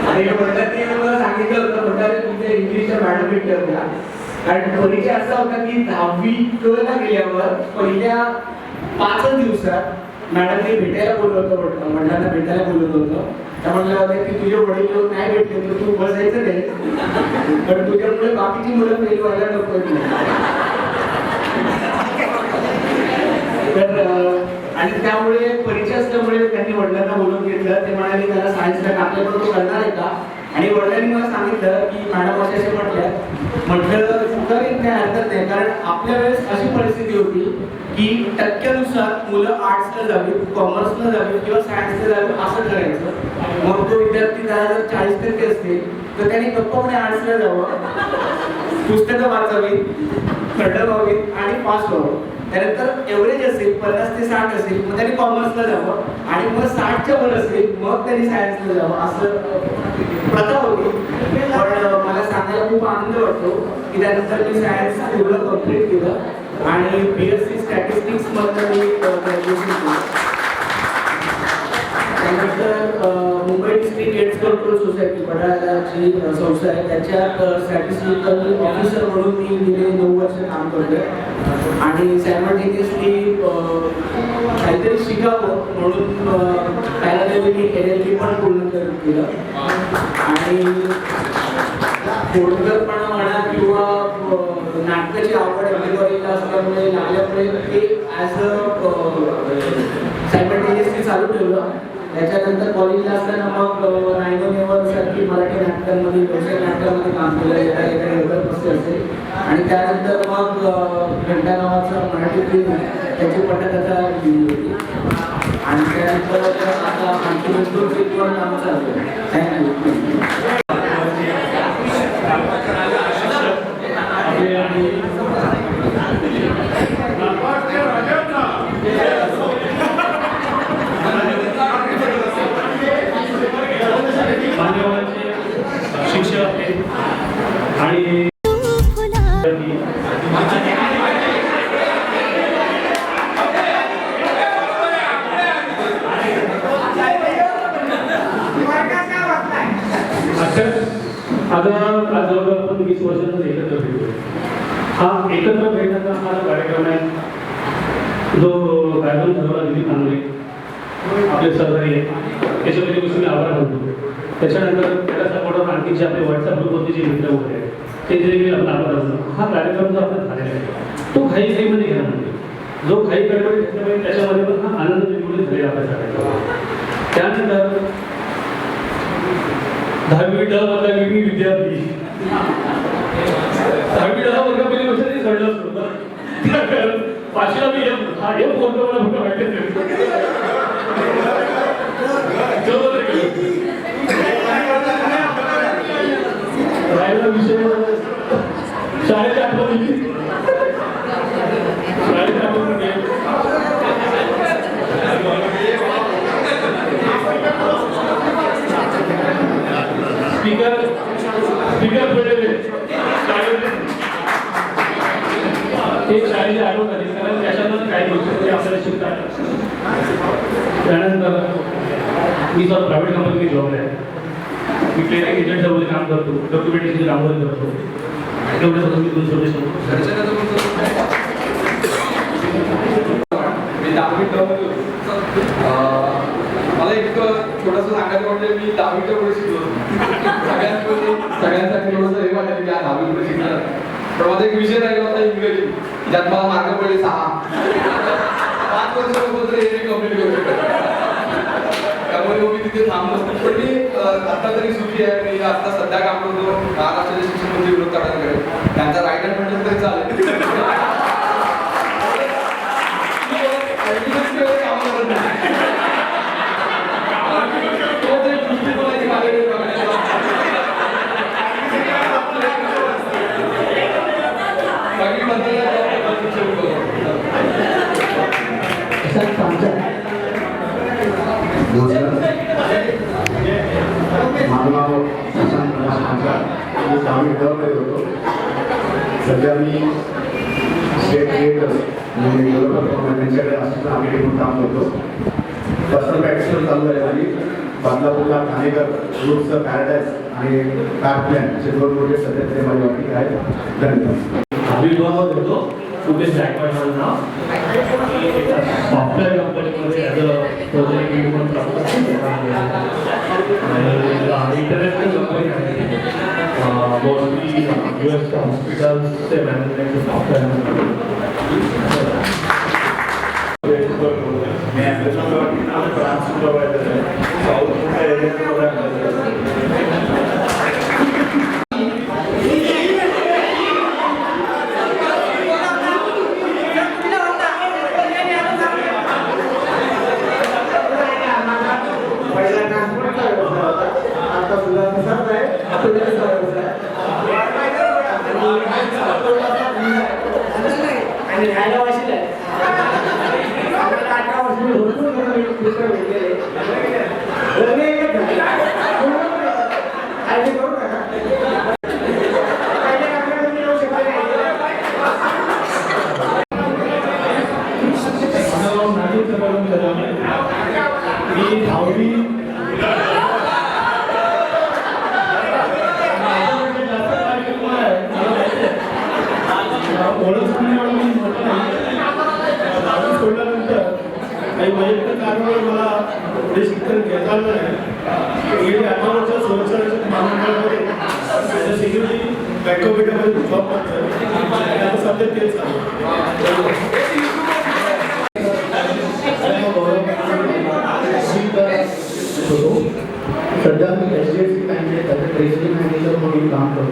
आणि वडिलांनी मला सांगितलं होतं म्हणाले तुमच्या इंग्लिशच्या मॅडम भेटल्या होत्या. कारण परिचय असा होता की 10वीला गेल्यावर पहिल्या 5 दिवसात मॅडमने भेटायला बोलवलं होतं, वडिलांना भेटायला बोलवलं होतं. त्या म्हणलं होतं की तुझे वडील लोक नाही भेटले तर तू बसायचं नाही पण तुझ्यामुळे बाकीची मुलं फेल व्हायला नको. तर आणि त्यामुळे परिचय असल्यामुळे त्यांनी वडिलांना बोलवून घेतलं. ते म्हणाले त्याला सायन्सला टाकलं पण तो करणार आहे का. आणि वडिलांनी मला सांगितलं की मॅडम असे म्हटल्या म्हटलं सुधारित काय हरकत नाही कारण आपल्या वेळेस अशी परिस्थिती होती की टक्क्यानुसार मुलं आर्ट्सला जावीत, कॉमर्सला जावीत किंवा सायन्सला जावीत असं करायचं. मग तो विद्यार्थी जर 40% असतील तर त्याने गप्पपणे आर्ट्सला जावं, पुस्तकं वाचावीत, खड्डं व्हावीत आणि पास व्हावं. त्यानंतर एव्हरेज असेल 50 ते 60 असेल मग त्यांनी कॉमर्सला जावं आणि मग 60च्या वर असेल मग त्यांनी सायन्सला जावं असं प्रथा होती. पण मला सांगायला खूप आनंद वाटतो की त्यानंतर मी सायन्स पूर्ण कम्प्लीट केलं आणि BSc स्टॅटिस्टिक्स मधनं मी ग्रॅज्युएशन केलं. त्यानंतर Mumbai district AIDS control society वडाळ्याची संस्था आहे त्याच्यात स्टॅटिस्टिकल ऑफिसर म्हणून मी गेले 9 वर्ष काम करतोय आणि सायमल्टेनियसली काहीतरी शिकावं म्हणून पॅरालेली LLB पण पूर्ण केलं. आणि कोडकरपणा म्हणा किंवा नाटकाची आवड एवढी असल्यामुळे लागल्यामुळे ते ॲज अ सायमल्टेनियसली चालू ठेवलं. त्याच्यानंतर कॉलेजला असताना मग 9 नेवर सारखी मराठी नाटकांमध्ये व्यवसायिक नाटकांमध्ये काम केलं असेल. आणि त्यानंतर मग घंटा नावाचा मराठी फिल्म त्याची पटकथा लिहिली होती आणि त्यानंतर आता आणखी 2 फिल्मवर काम चालू आहे. थँक्यू. शिक्षक आणि आता आज जवळजवळ आपण 20 वर्षांचा एकत्र भेटतो. हा एकत्र भेटण्याचा हा कार्यक्रम आहे जो कार्यक्रम ठरवला दिलीप कांगरे आपले सहकारी आहे त्याच्यामध्ये गोष्टी मी आभार मानतो. त्याच्यानंतर त्याला सपोर्टर आणखी जे आपले व्हॉट्सअप ग्रुपवरती जे मित्र होते ते जे मी आपला आभार मानतो. हा कार्यक्रम जो आपला झालेला आहे तो घाईमध्ये घेणार नाही. जो घाई गडबडी घेतल्यामुळे त्याच्यामध्ये पण हा आनंद निवडून झालेला आपल्या सगळ्यांचा. त्यानंतर 10वी ड मधला मी विद्यार्थी 10वी ड वर्ग पहिली गोष्ट ते घडलं असतं. पाचवीला मी हा एक कोणतं मला फक्त वाटत राहिला विषय शाळेच्या आठवणी स्पीकर पडलेले एक शाळेची आठवण आली कारण त्याच्यामध्ये काही गोष्टी आपल्याला शिकतात. त्यानंतर मी स्वतः प्रायव्हेट कंपनीमध्ये जॉब आहे. मी ट्रेनिंग एजंटमध्ये काम करतो, डॉक्युमेंटेशनचे काम करतो. एवढं मी 2 छोटे मला एक छोटंसं सांगायचं म्हणजे मी 10वीच्या पुढे शिकलो. सगळ्यांसाठी थोडंसं हे वाटतं की 10वी पुढे शिकणार. पण माझा एक विषय राहिला होता इंग्रजी ज्यात मला मार्क पडले 6. 5 वर्ष हे कम्प्लीट करू शकतो. त्यामुळे मी तिथे थांबलो. पण मी आता तरी सुखी आहे. मी आता सध्या काम करतो महाराष्ट्राचे शिक्षण मंत्री विनोद तावडेंकडे. त्यांचा राईट हँड म्हटलं तरी चालेल. काम करत नाही माझं नाव प्रशांत प्रकाश खांडकर. मी 10वी मध्ये होतो. सध्या मी स्टेट क्रिएटर्स म्हणजे त्यांच्याकडे असिस्टंट आर्किटेक्ट म्हणून काम करतो. पर्सनल प्रॅक्टिस चालू आहे माझी. बदलापूरला ठाणेकर रूटचं पॅराडाईज आणि पॅप प्लॅन असे 2 प्रोजेक्ट सध्या ते माझ्या बाबतीत आहेत. धन्यवाद. आम्ही होतो सुदेश गायकवाड माझं नाव. सॉफ्टवेअर कंपनीमध्ये ॲज अ प्रोजेक्ट लीड म्हणून काम करतो. आणि इंटरनॅशनल कंपनी आहे. मोस्टली US हॉस्पिटल्सचे मॅनेजमेंटचे सॉफ्टवेअर. काही वैयक्तिक कारणामुळे मला पुढे शिक्षण घेता आलं नाही. गेली 18 वर्ष सुरक्षा महामंडळामध्ये माझ्या सिक्युरिटी बँक ऑफ इंडियामध्ये जॉब करतो. आता सध्या तेच होतो. सध्या मी HDFC बँकेत त्याचं ट्रेजरी मॅनेजर म्हणून काम करतो.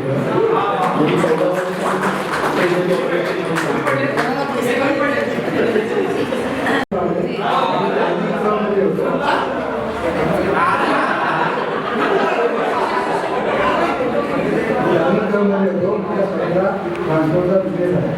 ट्रान्सपोर्टचा बिझनेस आहे.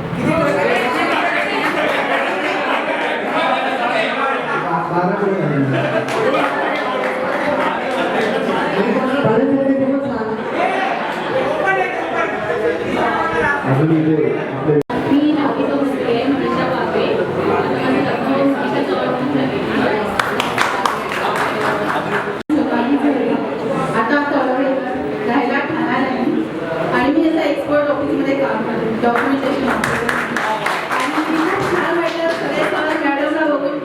12 डॉक्युमेंटेशन मॅडमला बघून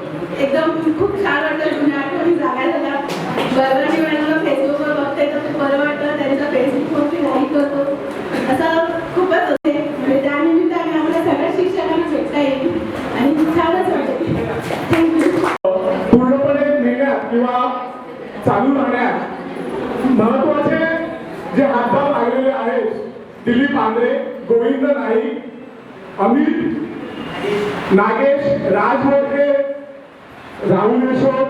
एकदम खूप छान वाटतं. जुन्या आठवणी जागा झाल्या. बरोबर मॅडमला फेसबुकवर बघते तर खूप बरं वाटतं. त्यांचा फेसबुकवरती लाईक करतो. असं खूपच होते. म्हणजे त्यानिमित्ताने आपल्या सगळ्या शिक्षकांना भेटता येईल आणि छानच वाटते. थँक्यू. पूर्णपणे नेण्यात किंवा चालू राहण्यात महत्वाचे जे हातभार लागलेले आहेत दिलीप आंद्रे, गोविंद नाईक, अमित, नागेश, राज मोडके, राहुल यशोद,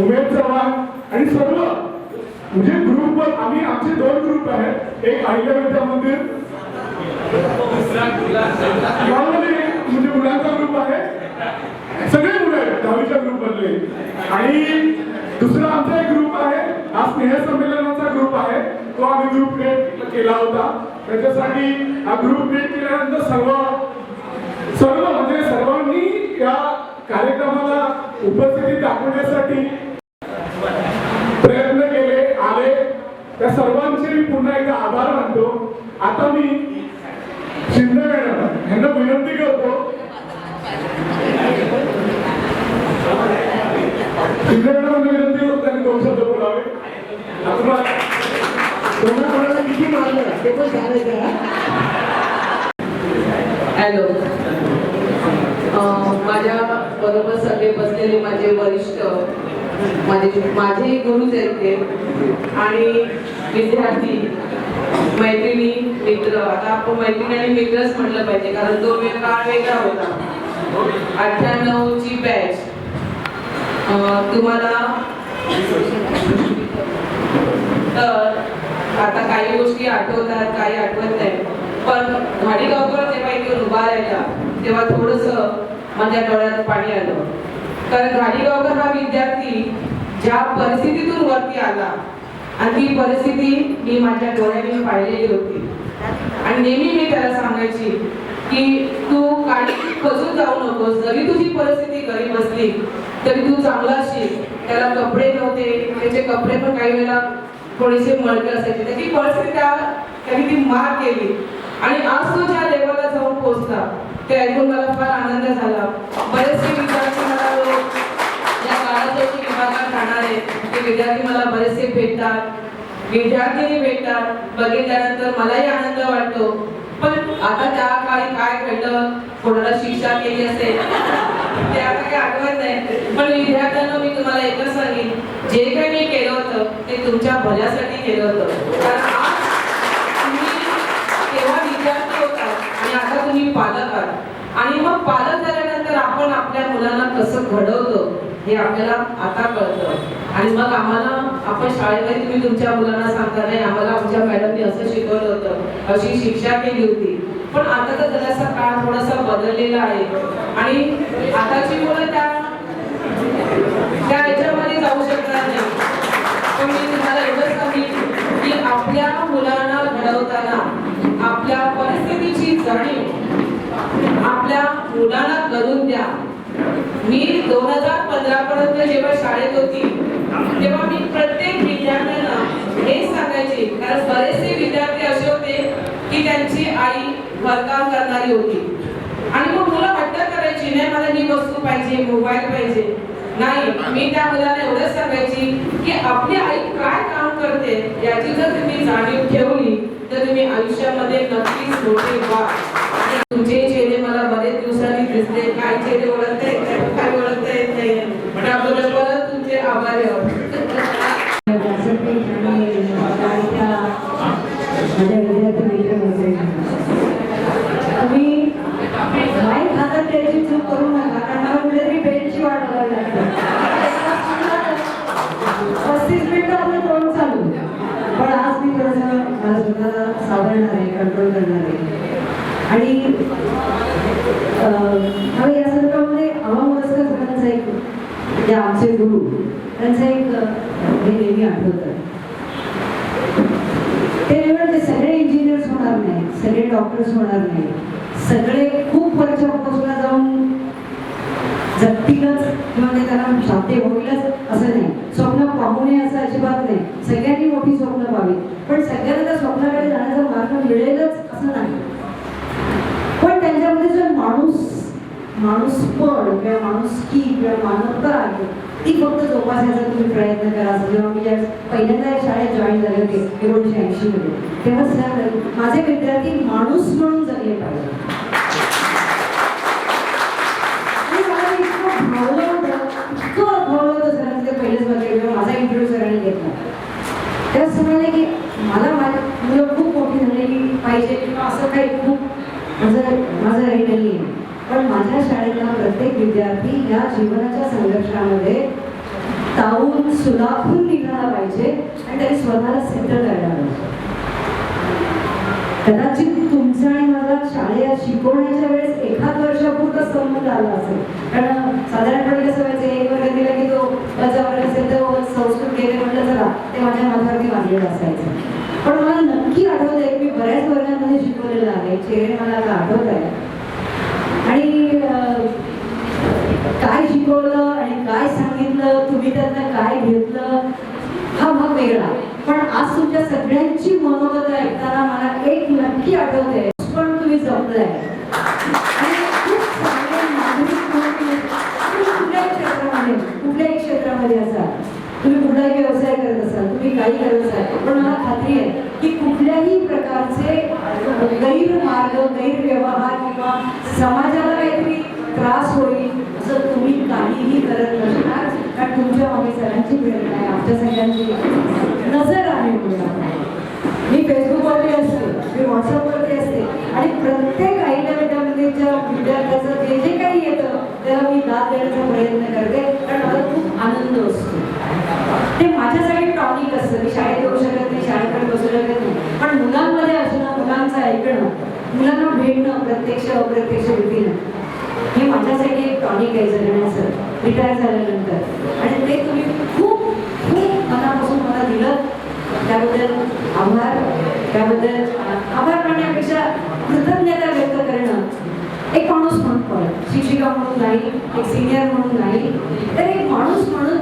उमेश चव्हाण आणि सर्व म्हणजे ग्रुपवर आमचे 2 ग्रुप आहेत. एक अहिल्याविद्या मंदिर म्हणजे मुलांचा ग्रुप आहे. सगळे मुलं आहेत 10वीच्या ग्रुप मधले. आणि दुसरा आमचा एक ग्रुप आहे. हा स्नेह संमेलनाचा ग्रुप आहे. तो आम्ही ग्रुप क्रिएट केला होता. त्याच्यासाठी हा ग्रुप क्रिएट केल्यानंतर सर्व म्हणजे सर्वांनी या कार्यक्रमाला उपस्थिती दाखवण्यासाठी प्रयत्न केले आले. त्या सर्वांचे मी पुन्हा एकदा आभार मानतो. आता मी शिंदे मॅडम यांना विनंती करतो. शिंदे मॅडम विनंती करतो त्यांनी 2 शब्द बोलावे. किती मारलं ते पण सांगायचं. हॅलो. माझ्या बरोबर सगळे बसलेले माझे वरिष्ठ माझे गुरुच आहेत ते आणि विद्यार्थी मैत्रिणी मित्र. आता आपण मैत्रिणी आणि मित्रच म्हटलं पाहिजे कारण तो काळ वेगळा होता. 98ची बॅच. तुम्हाला तर आता काही गोष्टी आठवतात काही आठवत नाही. पण घाडीगावकर जेव्हा इथे उभा राहिला तेव्हा थोडंसं माझ्या डोळ्यात पाणी आलं. कारण घाडीगावकर हा विद्यार्थी ज्या परिस्थितीतून वरती आला आणि ती परिस्थिती मी माझ्या डोळ्याने पाहिलेली होती आणि नेहमी मी त्याला सांगायची की तू काही खचून जाऊ नकोस, जरी तुझी परिस्थिती गरीब असली तरी तू चांगला शिक. त्याला कपडे नव्हते, त्याचे कपडे पण काही वेळेला थोडेसे मळके असायचे, त्याची परिस्थिती त्यांनी ती मार केली आणि आज तो ज्या लेवलला जाऊन पोहोचला ते ऐकून मला फार आनंद झाला. बरेचसे विद्यार्थी मला या काळात विभागात राहणारे ते विद्यार्थी मला बरेचसे भेटतात, विद्यार्थी भेटतात, बघितल्यानंतर मलाही आनंद वाटतो. पण आता त्या काळी काय घडलं, कोणाला शिक्षा केली असेल ते आता काही आठवत नाही. पण विद्यार्थ्यांना मी तुम्हाला एकच सांगेन, जे काही मी केलं होतं ते तुमच्या भल्यासाठी केलं होतं. कारण आज तुम्ही तेव्हा विद्यार्थी होता आणि आता तुम्ही पालक आहात आणि मग पालक झाल्यानंतर आपण आपल्या मुलांना कसं घडवतो हे आपल्याला आता कळतं. आणि मग आम्हाला आपण शाळेमध्ये तुम्ही तुमच्या मुलांना सांगता नाही आम्हाला आमच्या मॅडमने असं शिकवलं होतं, अशी शिक्षा केली होती. पण आताचा जरासा काळ थोडासा बदललेला आहे आणि आताची मुलं त्या याच्यामध्ये जाऊ शकणार नाही. पण मी तुम्हाला एवढंच सांगेन की आपल्या मुलांना घडवताना आपल्या परिस्थितीची जाणीव आपल्या मुलांना करून द्या. मी 2015 पर्यंत जेव्हा शाळेत होती तेव्हा मी प्रत्येक विद्यार्थ्यांना हे सांगायचे, कारण बरेचसे विद्यार्थी असे होते की त्यांची आई घरकाम करणारी होती आणि मग मुलं हट्ट करायची नाही मला ही वस्तू पाहिजे, मोबाईल पाहिजे. नाही, मी त्या मुलांना एवढंच सांगायची की आपली आई काय काम करते याची जर तुम्ही जाणीव ठेवली तर तुम्ही आयुष्यामध्ये नक्कीच मोठे व्हा. तुमचे चेहरे मला बरेच दिवसांनी दिसले, काय चेहरे ओळखता येत नाही, काय ओळखता येत नाही, त्याबद्दल परत तुमचे आभारी आहोत. माझ्या विद्यार्थी मित्र होते तुम्ही माहीत हातात त्याची चूक करू नका, कारण मला कुठेतरी बेंचची वाट बघावी लागते. 35 मिनिटं आपलं तोंड चालू, पण आज मी थोडंसं मला स्वतःला सावरणार आहे, कंट्रोल करणार आहे. आणि या संदर्भामध्ये अवा मोरजकर सरांचा एक, जे आमचे गुरु, त्यांचं एक हे नेहमी आठवतं. ते ते सगळे इंजिनियर्स होणार नाही, सगळे डॉक्टर्स होणार नाही, सगळे खूप वर्षापासून जाऊन जगतीलच किंवा ते त्यांना शांती होईलच असं नाही. स्वप्न पाहू नये असं अजिबात नाही, सगळ्यांनी मोठी स्वप्न पाहावी. पण सगळ्यांना त्या स्वप्नाकडे जाण्याचा मार्ग मिळेलच असं नाही. पण त्यांच्यामध्ये जो माणूसपण किंवा माणुसकी किंवा मानवता आहे ती फक्त जोपासायचा तुम्ही प्रयत्न करा. जेव्हा मी पहिल्यांदा शाळेत जॉईन झाले होते 1980 मध्ये, तेव्हा सर माझे विद्यार्थी माणूस म्हणून जगले पाहिजे. मला इतकं भावलं होतं सरांचे पहिलेच बघायला जेव्हा माझा इंटरव्ह्यू सरांनी घेतला तेव्हा समजले की मला माझी मुलं खूप मोठी झालेली पाहिजे किंवा असं काही खूप माझं हे नाही आहे. पण माझ्या शाळेतला प्रत्येक विद्यार्थी या जीवनाच्या संघर्षामध्ये तावून सुलाखून निघाला पाहिजे आणि त्यांनी स्वतःला सिद्ध करायला पाहिजे. कदाचित तुमचा आणि माझा शाळेत शिकवण्याच्या वेळेस एखाद वर्षापूर्वी संबंध आला असेल, कारण साधारणपणे कसं व्हायचं, एक वर्ग दिला की तो वर्ग असेल तर संस्कृत गेले म्हटलं चला ते माझ्या माथ्यावरती बांधलेलं असायचं. पण मला नक्की आठवत आहे की मी बऱ्याच वर्गांमध्ये शिकवलेलं आहे, चेहरे मला आता आठवत आहे. आणि काय शिकवलं आणि काय सांगितलं, तुम्ही त्यांना काय घेतलं हा भाग वेगळा. पण आज तुमच्या सगळ्यांची मनोगत ऐकताना मला एक नक्की आठवते, पण तुम्ही जपलंय आणि खूप चांगले नागरिक कुठल्याही क्षेत्रामध्ये असाल, तुम्ही कुठलाही व्यवसाय करत असाल, तुम्ही काही करत असाल, पण मला खात्री आहे की कुठल्याही प्रकारचे गैरमार्ग, गैरव्यवहार किंवा समाजाला काहीतरी त्रास होईल असं तुम्ही काहीही करत नसणार. कारण तुमच्या मागे सरांची प्रेरणा आहे, आमच्या सगळ्यांची नजर आहे. मी फेसबुकवरती असते, मी व्हॉट्सअपवरती असते आणि प्रत्येक आईला विद्यार्थ्यांच्या विद्यार्थ्याचं जे जे काही येतं त्याला मी दाद देण्याचा प्रयत्न करते, कारण मला खूप आनंद असतो. ते माझ्यासाठी टॉनिक असतं. मी शाळेत येऊ शकत नाही, शाळेकडे बसू शकत नाही, पण मुलांमध्ये असणं, मुलांचं ऐकणं, मुलांना भेटणं प्रत्यक्ष अप्रत्यक्ष रीतीनं हे माझ्यासाठी एक टॉनिक आहे जगण्याचं रिटायर झाल्यानंतर. आणि ते तुम्ही खूप त्याबद्दल आभार मानण्यापेक्षा कृतज्ञता व्यक्त करणं, एक माणूस म्हणून पण, शिक्षिका म्हणून नाही, एक सिनियर म्हणून नाही, तर एक माणूस म्हणून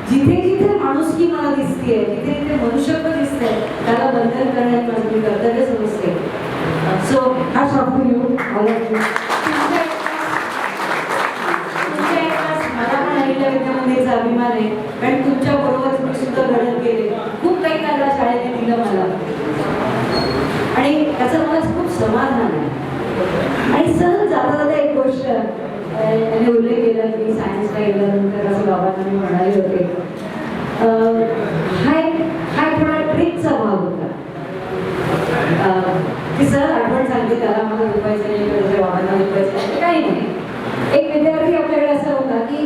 जिथे जिथे माणुसकी मला दिसतेय, जिथे जिथे मनुष्यत्व दिसतंय, त्याला बंधन करण्यात माझं मी कर्तव्य समजते. So hats off to you all of you. मला पण अहिल्या विद्यामंदिरचा अभिमान आहे, कारण तुमच्या बरोबर तुम्ही सुद्धा घडत गेले. खूप काही त्याला शाळेने दिलं मला, आणि त्याचं मला खूप समाधान आहे. आणि सहज जाता जाता एक गोष्ट त्याने उल्लेख केला की सायन्सला गेल्यानंतर असं बाबांना मी म्हणाले होते, हा थोडा ट्रिकचा भाग होता की सर आठवण सांगते त्याला मला दुपायचं नाही, त्याच्या बाबांना दुपायचं नाही, काही नाही. एक विद्यार्थी आपल्याकडे असा होता की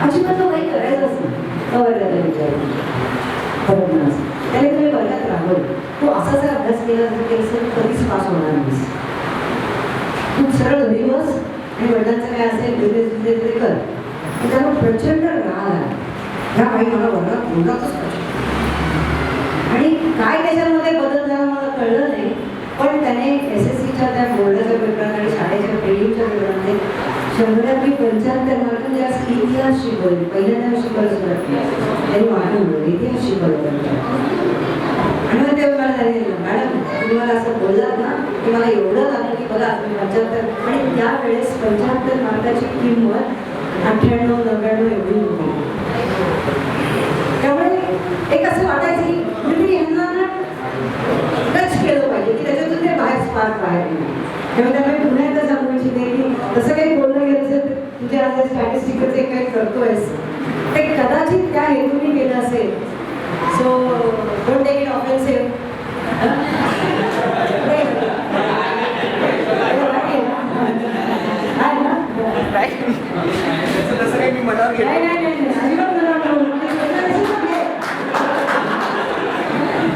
अजिबात तो काही करायचंच नाही, वर्गाला विचारून त्याने तुम्ही वर्गात राहवलं, तो असा जर अभ्यास केला तर कधीच पास होणार नाही. खूप सरळ घरी बस आणि वडिलांचं काय असेल बिझनेस ते कर. त्याला प्रचंड राग आला, ह्या बाई मला वर्गात बोलतातच आणि काय त्याच्यामध्ये बदल झाला मला कळलं नाही. पण त्याने SSCच्या त्या बोर्डाच्या पेपरात आणि शाळेच्या प्रिलिमच्या पेपरामध्ये 100पैकी 75 मार्क जास्त इतिहास शिकवले. पहिल्यांदा शिकवलं त्यांनी वाढवलं, इतिहास शिकवलं. आणि मग तेव्हा मला सांगितलं, मॅडम तुम्ही मला असं बोललात ना की मला एवढं लागलं की बघा तुम्ही 75, आणि त्यावेळेस 75 मार्काची किंमत 98-99 एवढी होती. त्यामुळे एक असं वाटायचं की मी यांना टच केलं पाहिजे की त्याच्यातून ते बाहेर स्पार्क बाहेर येईल. तेव्हा त्यामुळे पुन्हा एकदा सांगू इच्छिते की तसं काही बोललं गेलं असेल तर तुझे आज स्टॅटिस्टिकचे काही करतोयस ते कदाचित त्या हेतूने केलं असेल. So don't take it offensive. तसं काही मी मनावर घेतो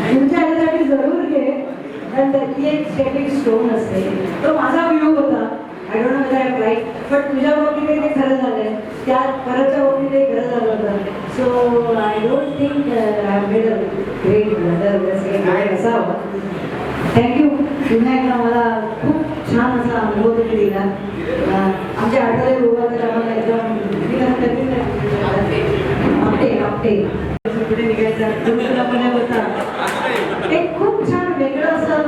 तुमच्या ह्याच्यासाठी जरूर घे, कारण त्यातली एक स्टेपिंग स्टोन असते. तो माझा व्ह्यू होता, I don't know whether I am right, पण तुझ्या बाबतीत ते खरं झालंय, त्या परतच्या बाबतीत ते खरं झालं होतं. So I don't think I made a great brother असावं. थँक्यू. पुन्हा एकदा मला खूप छान असा अनुभव तुम्ही दिला. आमच्या आठवले रोगात आम्हाला एकदम आपटे पुढे निघायचा गुरुकुलामध्ये होता. एक खूप छान वेगळं असं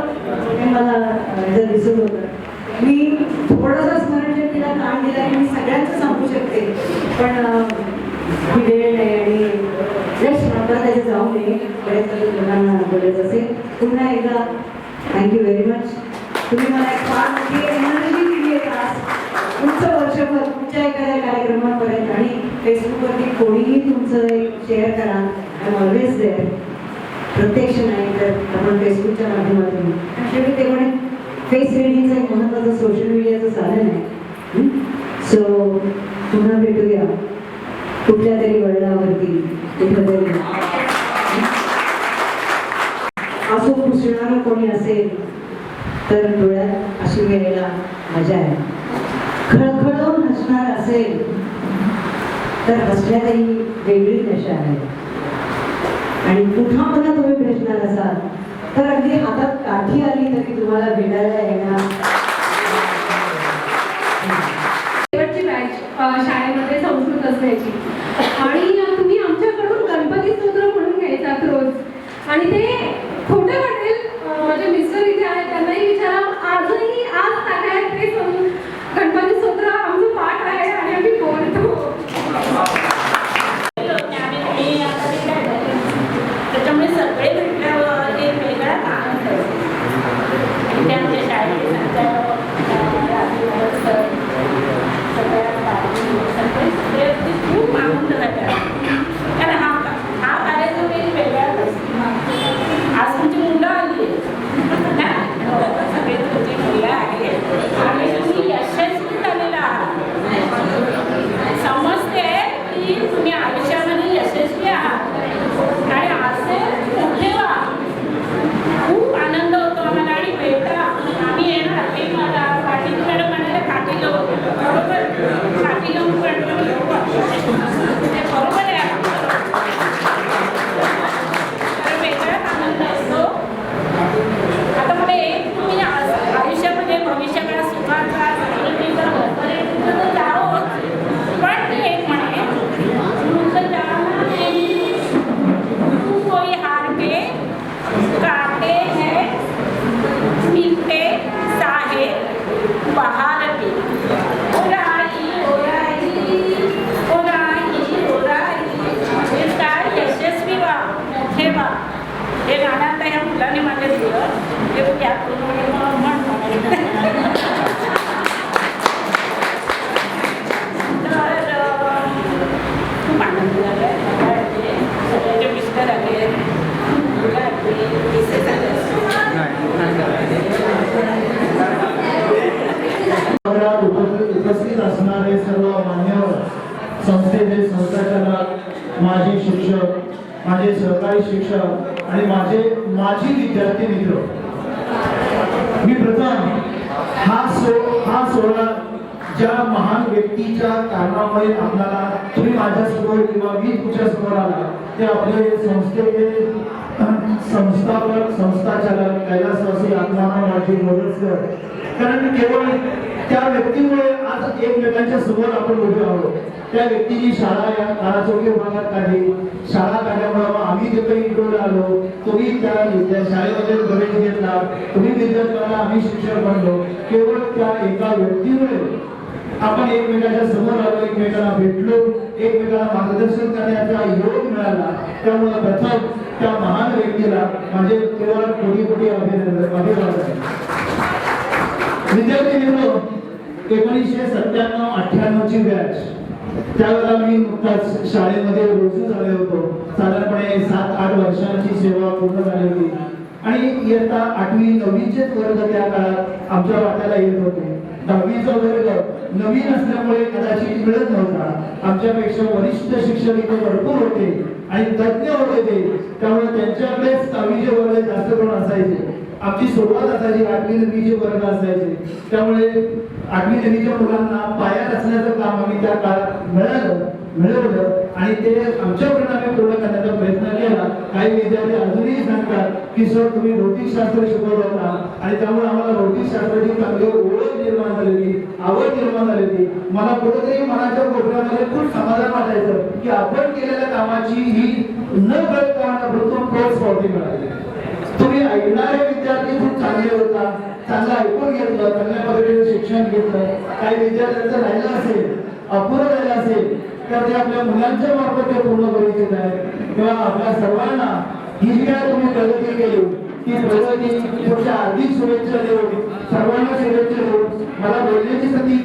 मला दिसून होतं. मी थोडासा स्मरणशक्तीला ताण दिला की मी सगळ्यांचं सांगू शकते, पण ही वेळ नाही आणि जस्ट नंतर त्याचे जाऊ नये. बरेच लोकांना बोलायचं असेल. पुन्हा एकदा थँक्यू व्हेरी मच. तुम्ही मला एक फार मोठी एनर्जी दिली आहे आज तुमचं वर्षभर तुमच्या एखाद्या कार्यक्रमापर्यंत, आणि फेसबुकवरती कोणीही तुमचं एक शेअर करा. I am always there. प्रत्यक्ष नाही तर आपण फेसबुकच्या माध्यमातून. शेवटी ते म्हणे फेस रिडिंगचं एक महत्त्वाचं सोशल मीडियाचं साधन आहे. सो पुन्हा भेटूया कुठल्या तरी वळणावरती कुठेतरी. असं पुसणारं कोणी असेल तर डोळ्यात अशी वेळेला मजा आहे. खळखळून हसणार असेल तर हसण्यातही वेगळी नशा आहे. आणि पुन्हा पुन्हा तुम्ही भेटणार असाल तर अगदी हातात काठी आली तरी तुम्हाला भेटायला येणार. शेवटची बॅच शाळेमध्ये संस्कृत असण्याची, आणि तुम्ही आमच्याकडून गणपती स्तोत्र म्हणून घ्यायचात रोज, आणि ते खोटं वाटेल. माझे मिस्टर इथे आहेत, त्यांनाही विचारा, आजही आज काय ते गणपती स्तोत्र आमचं पाठ आहे आणि आम्ही बोलतो. त्याच्यामुळे सगळे भेटल्यावर एक वेगळा आनंद ते आमच्या शाळेत सगळे खूप आनंद झाला. कारण हा कार्यक्रम एक वेगळाच असतो. आज तुमची मुलं आली सगळे तुमची मुलं आहे आणि तुम्ही यशस्वी झालेला आहात. समजते की तुम्ही आयुष्यामध्ये यशस्वी आहात आणि असे मोठे मुलाने माझ्या दिलं ते त्यातून मन खूप आनंद झाला आहे. सगळ्याचे मिस्टर आले, मुलगा आले, मिसेस आले. उपस्थित असणारे सर्व मान्यवर, संस्थेचे संचालक, माजी शिक्षक, माझे सहकारी शिक्षक आणि माजी विद्यार्थी मित्र, मी प्रथम हा सोहळा ज्या महान व्यक्तीच्या कारणामुळे आपल्याला तुम्ही माझ्यासमोर किंवा मी तुमच्यासमोर आला ते आपले संस्थेचे संस्थापक संस्थाचालक कैलासवासी आत्माराम राजे मोरजकर, कारण केवळ त्या व्यक्तीमुळे आज एकमेकांच्या समोर आपण उभे आहोत. त्या व्यक्तीची शाळा या काळाचौकी भागात काढली. शाळा काढल्यामुळे आम्ही जे काही इकडे आलो, तुम्ही त्या शाळेमध्ये प्रवेश घेतला, तुम्ही विद्यार्थ्यांना, आम्ही शिक्षक बनलो. केवळ त्या एका व्यक्तीमुळे आपण एकमेकांच्या समोर आलो, एकमेकांना भेटलो, एकमेकांना मार्गदर्शन करण्याचा योग मिळाला. त्यामुळे प्रथम त्या महान व्यक्तीला माझे केवळ कोटी कोटी अभिवादन. विद्यार्थी मित्र, 1997-98 ची बॅच, त्यावेळेला मी नुकताच शाळेमध्ये रुजू झाले होतो. साधारणपणे 7-8 वर्षांची सेवा पूर्ण झाली होती आणि इयत्ता 8वी-9वीचे वर्ग त्या काळात आमच्या वाट्याला येत होते. 10वीचा वर्ग नवीन असल्यामुळे कदाचित मिळत नव्हता. आमच्यापेक्षा वरिष्ठ शिक्षक इथे भरपूर होते आणि तज्ञ होते ते, त्यामुळे त्यांच्याकडेच 10वीचे वर्ग जास्त करून असायचे. आमची सुरुवात असायची 8वी-9वीचे वर्ग असायचे. त्यामुळे 8वी-9वीच्या मुलांना पाया रचण्याचं काम आम्ही त्या काळात मिळवलं आणि ते आमच्याकडून आम्ही पूर्ण करण्याचा प्रयत्न केला. काही विद्यार्थी अजूनही सांगतात की सर तुम्ही भौतिकशास्त्र शिकवलं होता आणि त्यामुळे आम्हाला भौतिकशास्त्राची चांगली ओळख निर्माण झालेली, आवड निर्माण झालेली. मला कुठेतरी मनाच्या कोपऱ्यामध्ये खूप समाधान वाटायचं की आपण केलेल्या कामाची ही न कळत प्रथम कोर्स पावती मिळाली. तुम्ही ऐकणारे विद्यार्थी खूप चांगले होता, चांगलं ऐकून घेतलं, चांगल्या पद्धतीने शिक्षण घेतलं. काही विद्यार्थ्यांचं राहिलं असेल, अपुरं राहिलं असेल तर ते आपल्या मुलांच्या मार्फत ते पूर्ण करू इच्छित आहे. तेव्हा आपल्या सर्वांना ही जी काय तुम्ही प्रगती केली ती प्रगती पुढच्या अधिक शुभेच्छा देऊन सर्वांना शुभेच्छा देऊन मला बोलण्याची संधी